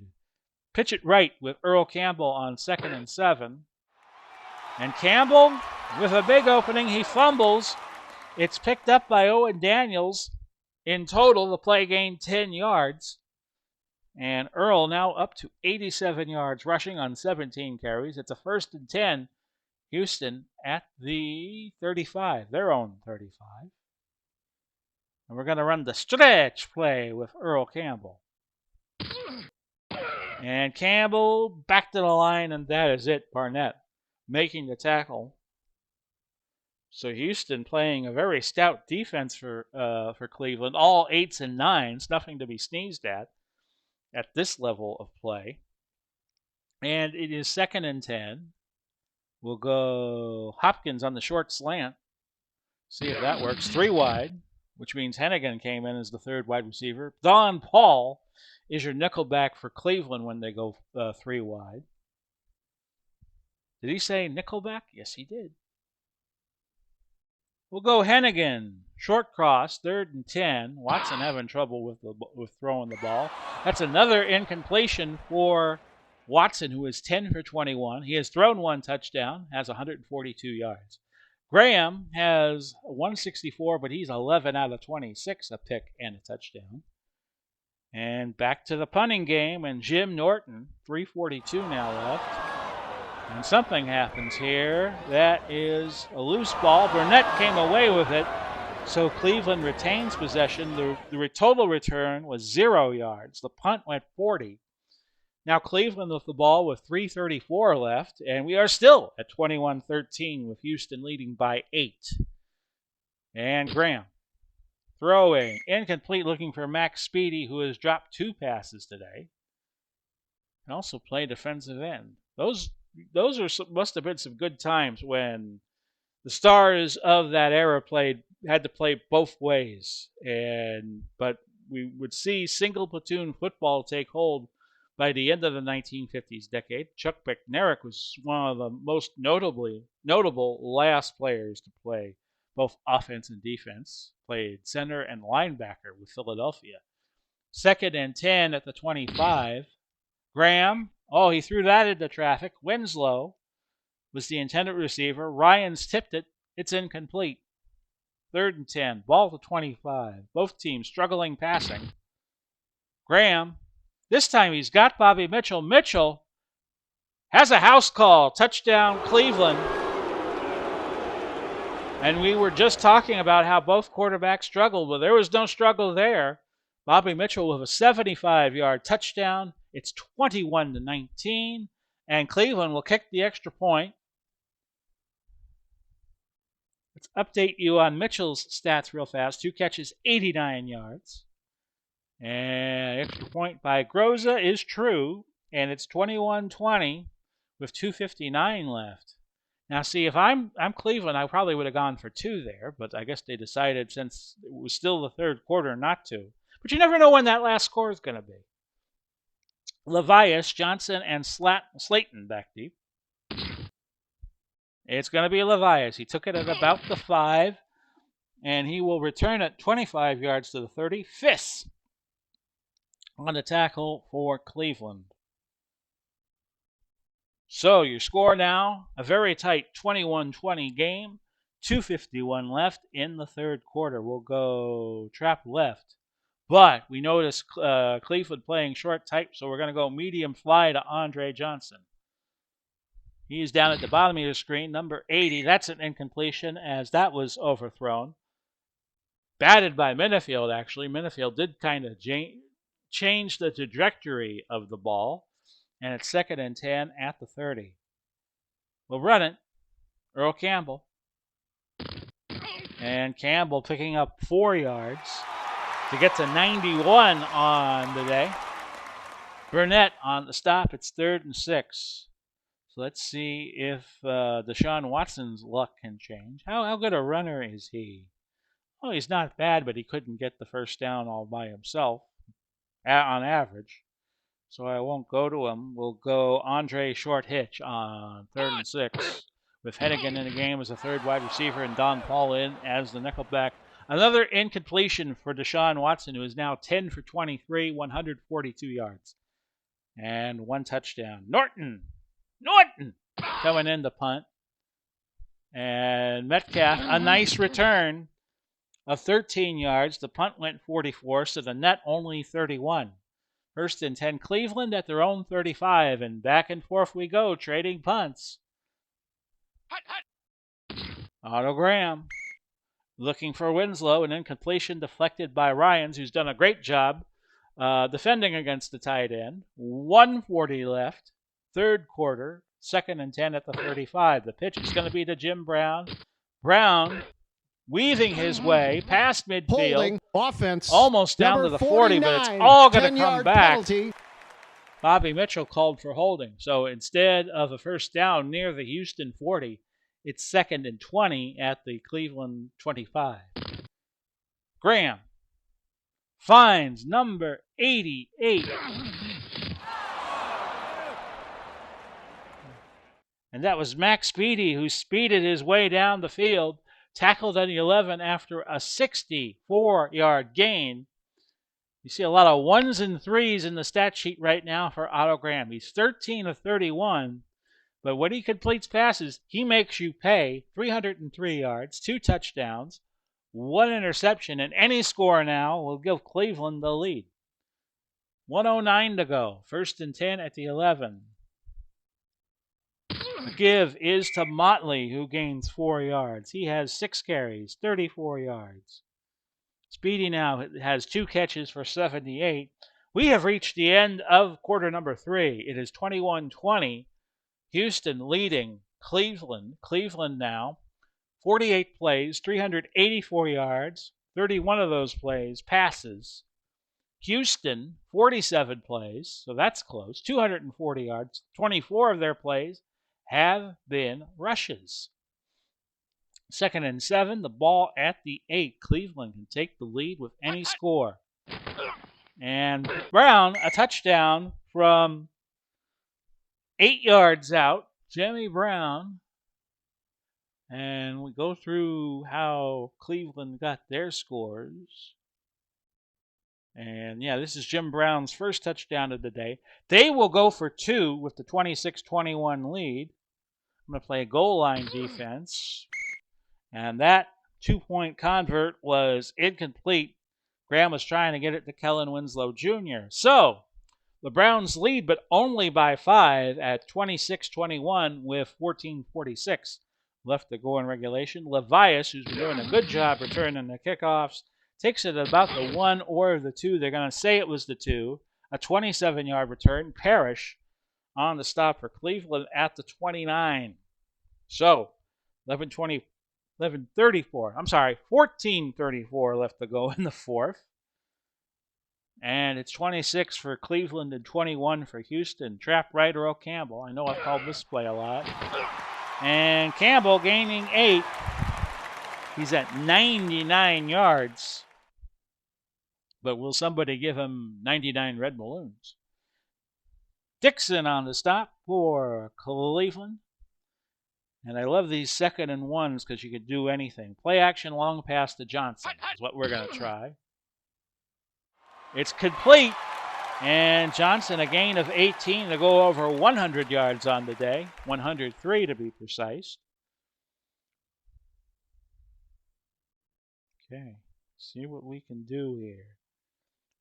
Pitch it right with Earl Campbell on 2nd and 7. And Campbell with a big opening. He fumbles. It's picked up by Owen Daniels. In total, the play gained 10 yards. And Earl now up to 87 yards rushing on 17 carries. It's a 1st and 10. Houston at the 35, their own 35. And we're going to run the stretch play with Earl Campbell. And Campbell back to the line, and that is it. Barnett making the tackle. So Houston playing a very stout defense for Cleveland. All 8s and 9s, nothing to be sneezed at this level of play. And it is 2nd and 10. We'll go Hopkins on the short slant. See if that works. 3 wide, which means Hennigan came in as the 3rd wide receiver. Don Paul is your nickelback for Cleveland when they go 3 wide. Did he say nickelback? Yes, he did. We'll go Hennigan. Short cross, 3rd and 10. Watson having trouble with throwing the ball. That's another incompletion for Watson, who is 10 for 21. He has thrown 1 touchdown, has 142 yards. Graham has 164, but he's 11 out of 26, a pick and a touchdown. And back to the punting game, and Jim Norton, 3:42 now left. And something happens here. That is a loose ball. Burnett came away with it, so Cleveland retains possession. The total return was 0 yards. The punt went 40. Now Cleveland with the ball with 3:34 left, and we are still at 21-13 with Houston leading by 8. And Graham throwing, incomplete, looking for Max Speedy, who has dropped 2 passes today, and also play defensive end. Those must have been some good times when the stars of that era had to play both ways, but we would see single platoon football take hold by the end of the 1950s decade. Chuck Bednarik was one of the most notable last players to play both offense and defense. Played center and linebacker with Philadelphia. 2nd and 10 at the 25. Graham, he threw that into traffic. Winslow was the intended receiver. Ryans tipped it. It's incomplete. 3rd and 10. Ball to 25. Both teams struggling passing. Graham, this time he's got Bobby Mitchell. Mitchell has a house call. Touchdown, Cleveland. And we were just talking about how both quarterbacks struggled. Well, there was no struggle there. Bobby Mitchell with a 75-yard touchdown. It's 21-19. And Cleveland will kick the extra point. Let's update you on Mitchell's stats real fast. 2 catches, 89 yards. And extra point by Groza is true, and it's 21-20 with 2:59 left. Now, see, if I'm Cleveland, I probably would have gone for 2 there, but I guess they decided, since it was still the 3rd quarter, not to. But you never know when that last score is going to be. Levias, Johnson, and Slayton back deep. It's going to be Levias. He took it at about the 5, and he will return at 25 yards to the 30. Fiss on the tackle for Cleveland. So your score now, a very tight 21-20 game, 2:51 left in the 3rd quarter. We'll go trap left. But we notice Cleveland playing short type, so we're going to go medium fly to Andre Johnson. He's down at the bottom of your screen, number 80. That's an incompletion, as that was overthrown. Batted by Minifield, actually. Minifield did kind of change the trajectory of the ball. And it's 2nd and 10 at the 30. We'll run it. Earl Campbell. And Campbell picking up 4 yards to get to 91 on the day. Burnett on the stop. It's 3rd and 6. So let's see if Deshaun Watson's luck can change. How good a runner is he? Oh, he's not bad, but he couldn't get the first down all by himself on average. so I won't go to him. We'll go Andre Short Hitch on 3rd and 6, with Hennigan in the game as a third wide receiver and Don Pauly in as the nickelback. Another incompletion for Deshaun Watson, who is now 10 for 23, 142 yards, and 1 touchdown. Norton coming in to punt. And Metcalf, a nice return of 13 yards. The punt went 44, so the net only 31. 1st and 10, Cleveland at their own 35, and back and forth we go, trading punts. Otto Graham looking for Winslow, an incompletion deflected by Ryans, who's done a great job defending against the tight end. 1:40 left, 3rd quarter, 2nd and 10 at the 35. The pitch is going to be to Jim Brown. Brown weaving his way past midfield. Holding offense. Almost down to the 40, but it's all going to come back. Penalty. Bobby Mitchell called for holding. So instead of a first down near the Houston 40, it's 2nd and 20 at the Cleveland 25. Graham finds number 88. And that was Max Speedy, who speeded his way down the field, tackled on the 11 after a 64-yard gain. You see a lot of 1s and 3s in the stat sheet right now for Otto Graham. He's 13 of 31, but when he completes passes, he makes you pay. 303 yards, 2 touchdowns, 1 interception, and any score now will give Cleveland the lead. 1:09 to go, 1st and 10 at the 11. The give is to Motley, who gains 4 yards. He has 6 carries, 34 yards. Speedy now has 2 catches for 78. We have reached the end of quarter number 3. It is 21-20. Houston leading Cleveland. Cleveland now 48 plays, 384 yards. 31 of those plays passes. Houston 47 plays, so that's close. 240 yards. 24 of their plays have been rushes. 2nd and 7, the ball at the 8. Cleveland can take the lead with any score. And Brown, a touchdown from 8 yards out. Jimmy Brown. And we go through how Cleveland got their scores. And yeah, this is Jim Brown's first touchdown of the day. They will go for 2 with the 26-21 lead. I'm going to play goal line defense. And that 2-point convert was incomplete. Graham was trying to get it to Kellen Winslow Jr. So the Browns lead, but only by 5 at 26-21 with 14:46 left to go in regulation. Levias, who's been doing a good job returning the kickoffs, takes it about the 1 or the 2. They're going to say it was the 2. A 27-yard return. Parrish on the stop for Cleveland at the 29. So 14:34 left to go in the 4th. And it's 26 for Cleveland and 21 for Houston. Trap right, Earl Campbell. I know I've called this play a lot. And Campbell gaining 8. He's at 99 yards. But will somebody give him 99 red balloons? Dixon on the stop for Cleveland. And I love these 2nd and 1s because you could do anything. Play action long pass to Johnson is what we're going to try. It's complete. And Johnson, a gain of 18 to go over 100 yards on the day. 103 to be precise. Okay, see what we can do here.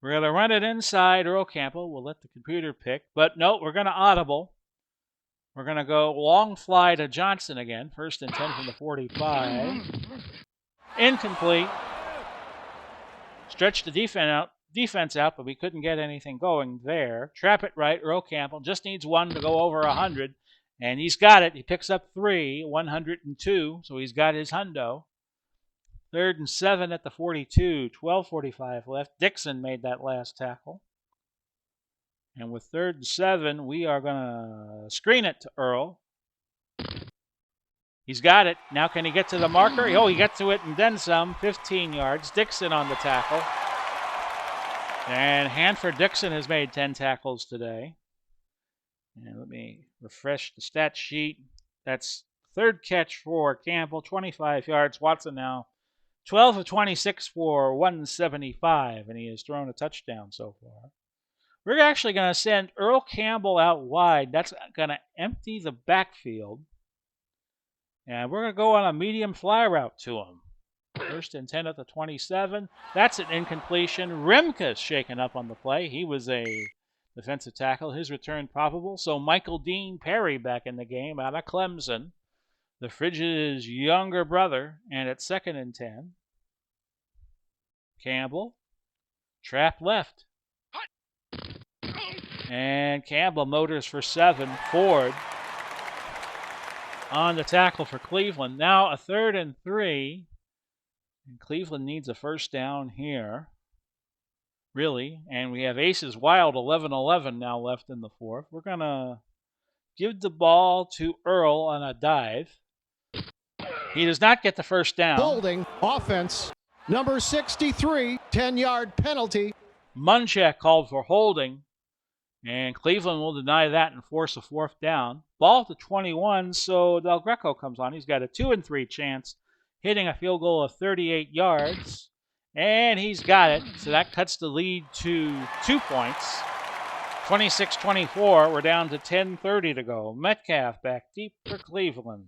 We're going to run it inside Earl Campbell. We'll let the computer pick. But no, we're going to audible. We're going to go long fly to Johnson again. 1st and 10 from the 45. Incomplete. Stretch the defense out, but we couldn't get anything going there. Trap it right. Earl Campbell just needs 1 to go over 100. And he's got it. He picks up 3, 102. So he's got his hundo. 3rd and 7 at the 42. 12:45 left. Dixon made that last tackle. And with 3rd and 7, we are going to screen it to Earl. He's got it. Now can he get to the marker? Oh, he got to it and then some. 15 yards. Dixon on the tackle. And Hanford-Dixon has made 10 tackles today. And let me refresh the stat sheet. That's third catch for Campbell, 25 yards. Watson now 12 of 26 for 175, and he has thrown a touchdown so far. We're actually going to send Earl Campbell out wide. That's going to empty the backfield. And we're going to go on a medium fly route to him. First and 10 at the 27. That's an incompletion. Rimka's shaken up on the play. He was a defensive tackle. His return probable. So Michael Dean Perry back in the game out of Clemson. The Fridge's younger brother. And at second and 10. Campbell. Trap left. And Campbell motors for 7. Ford on the tackle for Cleveland. Now a 3rd and 3. And Cleveland needs a first down here, really. And we have aces wild, 11-11 now left in the fourth. We're going to give the ball to Earl on a dive. He does not get the first down. Holding, offense, number 63, 10-yard penalty. Munchak called for holding, and Cleveland will deny that and force a fourth down. Ball to 21, so Del Greco comes on. He's got a 2 and 3 chance, hitting a field goal of 38 yards, and he's got it. So that cuts the lead to 2 points. 26-24, we're down to 10:30 to go. Metcalf back deep for Cleveland.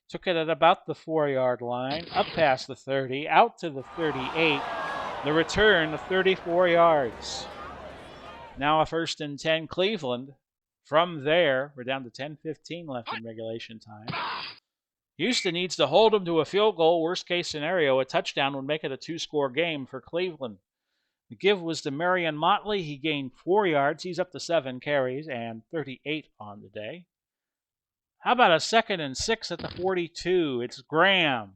Took it at about the 4-yard line, up past the 30, out to the 38. The return of 34 yards. Now a 1st and 10 Cleveland. From there, we're down to 10:15 left in regulation time. Houston needs to hold them to a field goal. Worst case scenario, a touchdown would make it a 2-score game for Cleveland. The give was to Marion Motley. He gained 4 yards. He's up to 7 carries and 38 on the day. How about a 2nd and 6 at the 42? It's Graham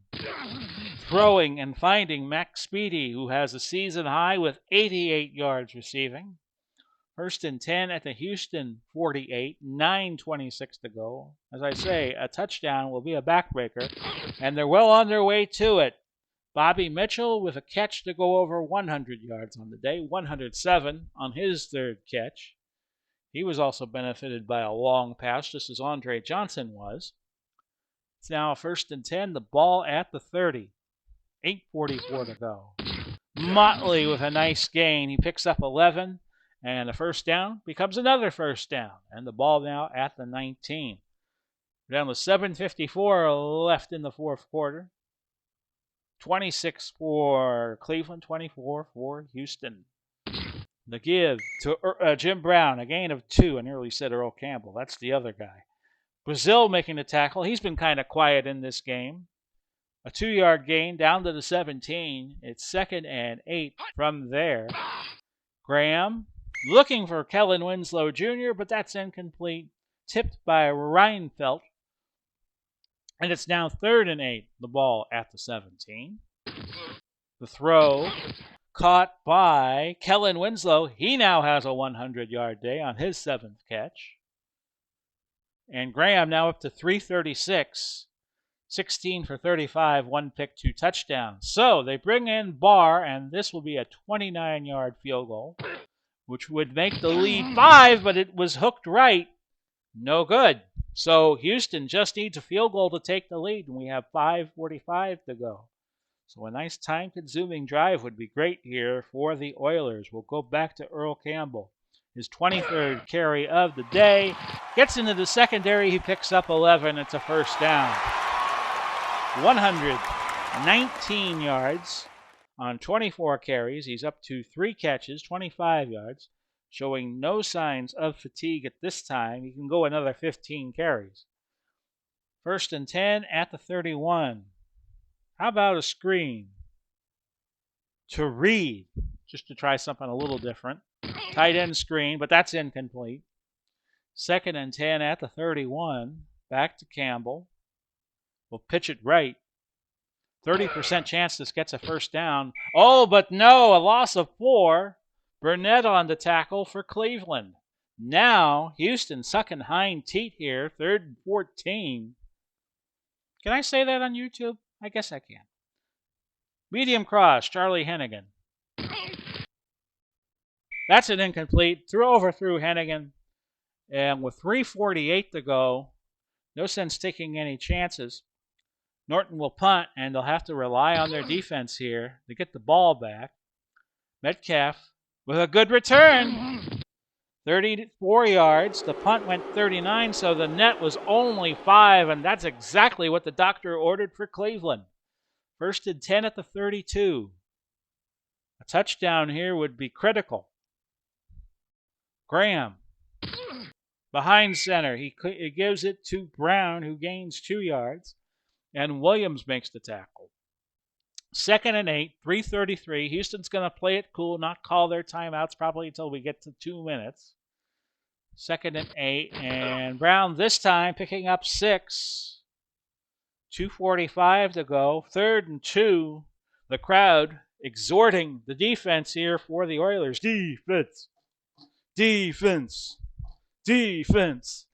throwing and finding Max Speedy, who has a season high with 88 yards receiving. 1st and 10 at the Houston 48, 9:26 to go. As I say, a touchdown will be a backbreaker, and they're well on their way to it. Bobby Mitchell with a catch to go over 100 yards on the day, 107 on his 3rd catch. He was also benefited by a long pass, just as Andre Johnson was. It's now 1st and 10, the ball at the 30, 8:44 to go. Motley with a nice gain. He picks up 11. And a first down becomes another first down. And the ball now at the 19. We're down to 7:54 left in the fourth quarter. 26 for Cleveland, 24 for Houston. The give to Jim Brown, a gain of 2. I nearly said Earl Campbell. That's the other guy. Brazil making the tackle. He's been kind of quiet in this game. A 2-yard gain down to the 17. It's 2nd and 8 from there. Graham looking for Kellen Winslow Jr., but that's incomplete. Tipped by Reinfeldt. And it's now 3rd and 8. The ball at the 17. The throw caught by Kellen Winslow. He now has a 100-yard day on his 7th catch. And Graham now up to 336. 16 for 35, 1 pick, 2 touchdowns. So they bring in Barr, and this will be a 29-yard field goal, which would make the lead 5, but it was hooked right. No good. So Houston just needs a field goal to take the lead, and we have 5:45 to go. So a nice time-consuming drive would be great here for the Oilers. We'll go back to Earl Campbell. His 23rd carry of the day. Gets into the secondary. He picks up 11. It's a first down. 119 yards on 24 carries. He's up to 3 catches, 25 yards, showing no signs of fatigue at this time. He can go another 15 carries. 1st and 10 at the 31. How about a screen to Reed, just to try something a little different. Tight end screen, but that's incomplete. 2nd and 10 at the 31. Back to Campbell. We'll pitch it right. 30% chance this gets a first down. Oh, but no, a loss of 4. Burnett on the tackle for Cleveland. Now, Houston sucking hind teat here, 3rd and 14. Can I say that on YouTube? I guess I can. Medium cross, Charlie Hennigan. That's an incomplete. Overthrew Hennigan. And with 3:48 to go, no sense taking any chances. Norton will punt, and they'll have to rely on their defense here to get the ball back. Metcalf with a good return. 34 yards. The punt went 39, so the net was only 5, and that's exactly what the doctor ordered for Cleveland. 1st and 10 at the 32. A touchdown here would be critical. Graham behind center. He gives it to Brown, who gains 2 yards, and Williams makes the tackle. 2nd and 8, 3:33. Houston's going to play it cool, not call their timeouts probably until we get to 2 minutes. 2nd and 8, and Brown this time picking up 6. 2:45 to go. 3rd and 2. The crowd exhorting the defense here for the Oilers. Defense. Defense. Defense.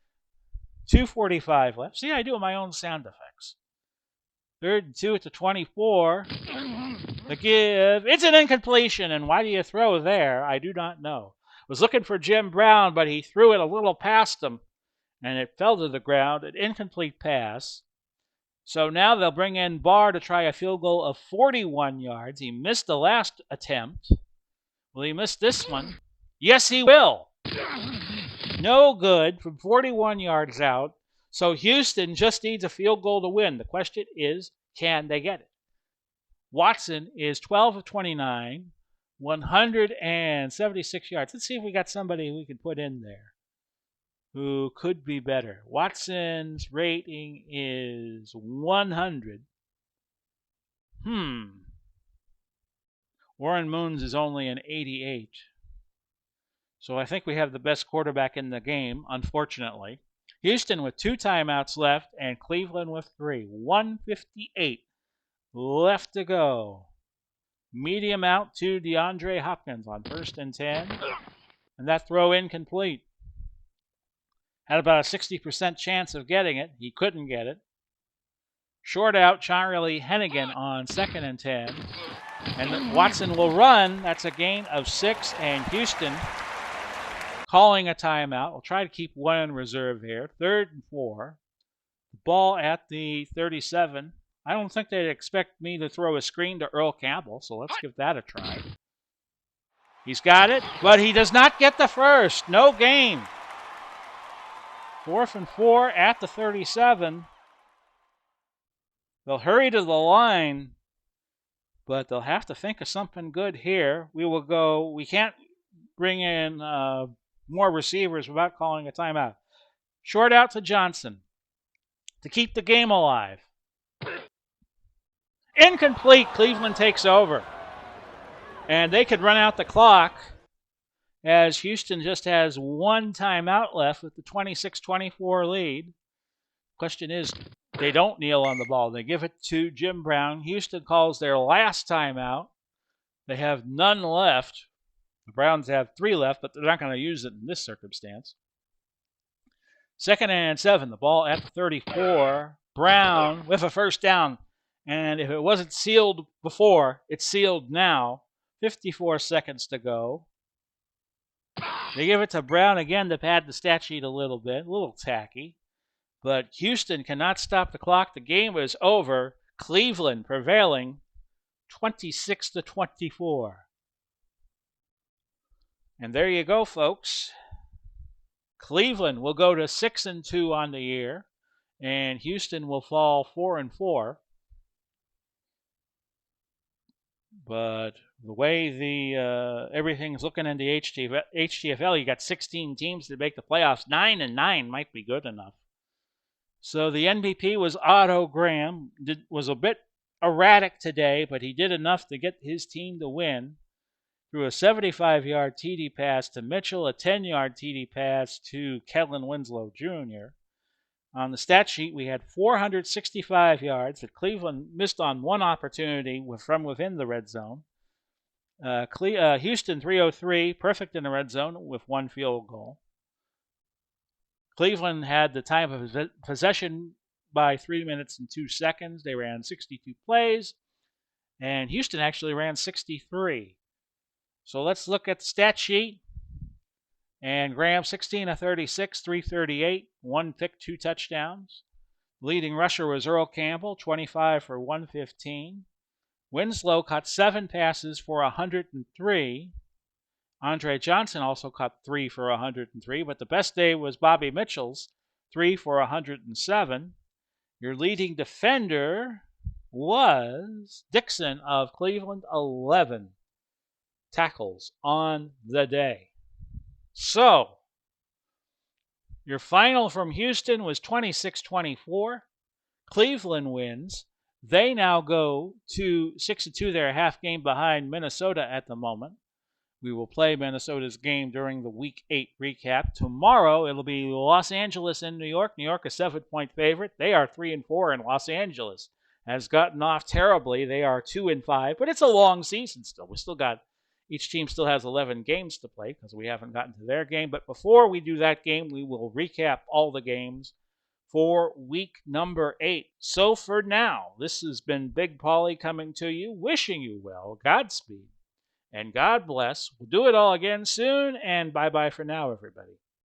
2:45 left. See, I do my own sound effects. 3rd and 2 at the 24. The give. It's an incompletion, and why do you throw there? I do not know. Was looking for Jim Brown, but he threw it a little past him, and it fell to the ground. An incomplete pass. So now they'll bring in Barr to try a field goal of 41 yards. He missed the last attempt. Will he miss this one? Yes, he will. No good from 41 yards out. So Houston just needs a field goal to win. The question is, can they get it? Watson is 12 of 29, 176 yards. Let's see if we got somebody we can put in there who could be better. Watson's rating is 100. Warren Moon's is only an 88. So I think we have the best quarterback in the game, unfortunately. Houston with 2 timeouts left and Cleveland with 3. 1:58 left to go. Medium out to DeAndre Hopkins on 1st and 10. And that throw incomplete. Had about a 60% chance of getting it. He couldn't get it. Short out Charlie Hennigan on 2nd and 10. And Watson will run. That's a gain of 6. And Houston calling a timeout. We'll try to keep one in reserve here. 3rd and 4. The ball at the 37. I don't think they'd expect me to throw a screen to Earl Campbell, so let's give that a try. He's got it, but he does not get the first. No gain. 4th and 4 at the 37. They'll hurry to the line, but they'll have to think of something good here. We can't bring in more receivers without calling a timeout. Short out to Johnson to keep the game alive. Incomplete. Cleveland takes over. And they could run out the clock as Houston just has 1 timeout left with the 26-24 lead. Question is, they don't kneel on the ball. They give it to Jim Brown. Houston calls their last timeout. They have none left. The Browns have 3 left, but they're not going to use it in this circumstance. 2nd and 7. The ball at the 34. Brown with a first down. And if it wasn't sealed before, it's sealed now. 54 seconds to go. They give it to Brown again to pad the stat sheet a little bit. A little tacky. But Houston cannot stop the clock. The game is over. Cleveland prevailing 26-24. And there you go, folks. Cleveland will go to 6-2 on the year. And Houston will fall 4-4. But the way everything's looking in the HTFL, you got 16 teams to make the playoffs. 9-9 might be good enough. So the MVP was Otto Graham. Was a bit erratic today, but he did enough to get his team to win. Threw a 75-yard TD pass to Mitchell, a 10-yard TD pass to Kellen Winslow Jr. On the stat sheet, we had 465 yards that Cleveland missed on 1 opportunity from within the red zone. Houston 303, perfect in the red zone with 1 field goal. Cleveland had the time of possession by 3 minutes and 2 seconds. They ran 62 plays, and Houston actually ran 63. So let's look at the stat sheet. And Graham, 16 of 36, 338, one pick, 2 touchdowns. Leading rusher was Earl Campbell, 25 for 115. Winslow caught 7 passes for 103. Andre Johnson also caught 3 for 103, but the best day was Bobby Mitchell's, 3 for 107. Your leading defender was Dixon of Cleveland, 11 tackles on the day. So, your final from Houston was 26-24. Cleveland wins. They now go to 6-2. They're a half game behind Minnesota at the moment. We will play Minnesota's game during the Week 8 recap. Tomorrow, it'll be Los Angeles and New York. New York, a 7-point favorite. They are 3-4, and Los Angeles has gotten off terribly. They are 2-5, but it's a long season still. Each team still has 11 games to play because we haven't gotten to their game. But before we do that game, we will recap all the games for week number 8. So for now, this has been Big Pauly coming to you, wishing you well, Godspeed, and God bless. We'll do it all again soon, and bye-bye for now, everybody.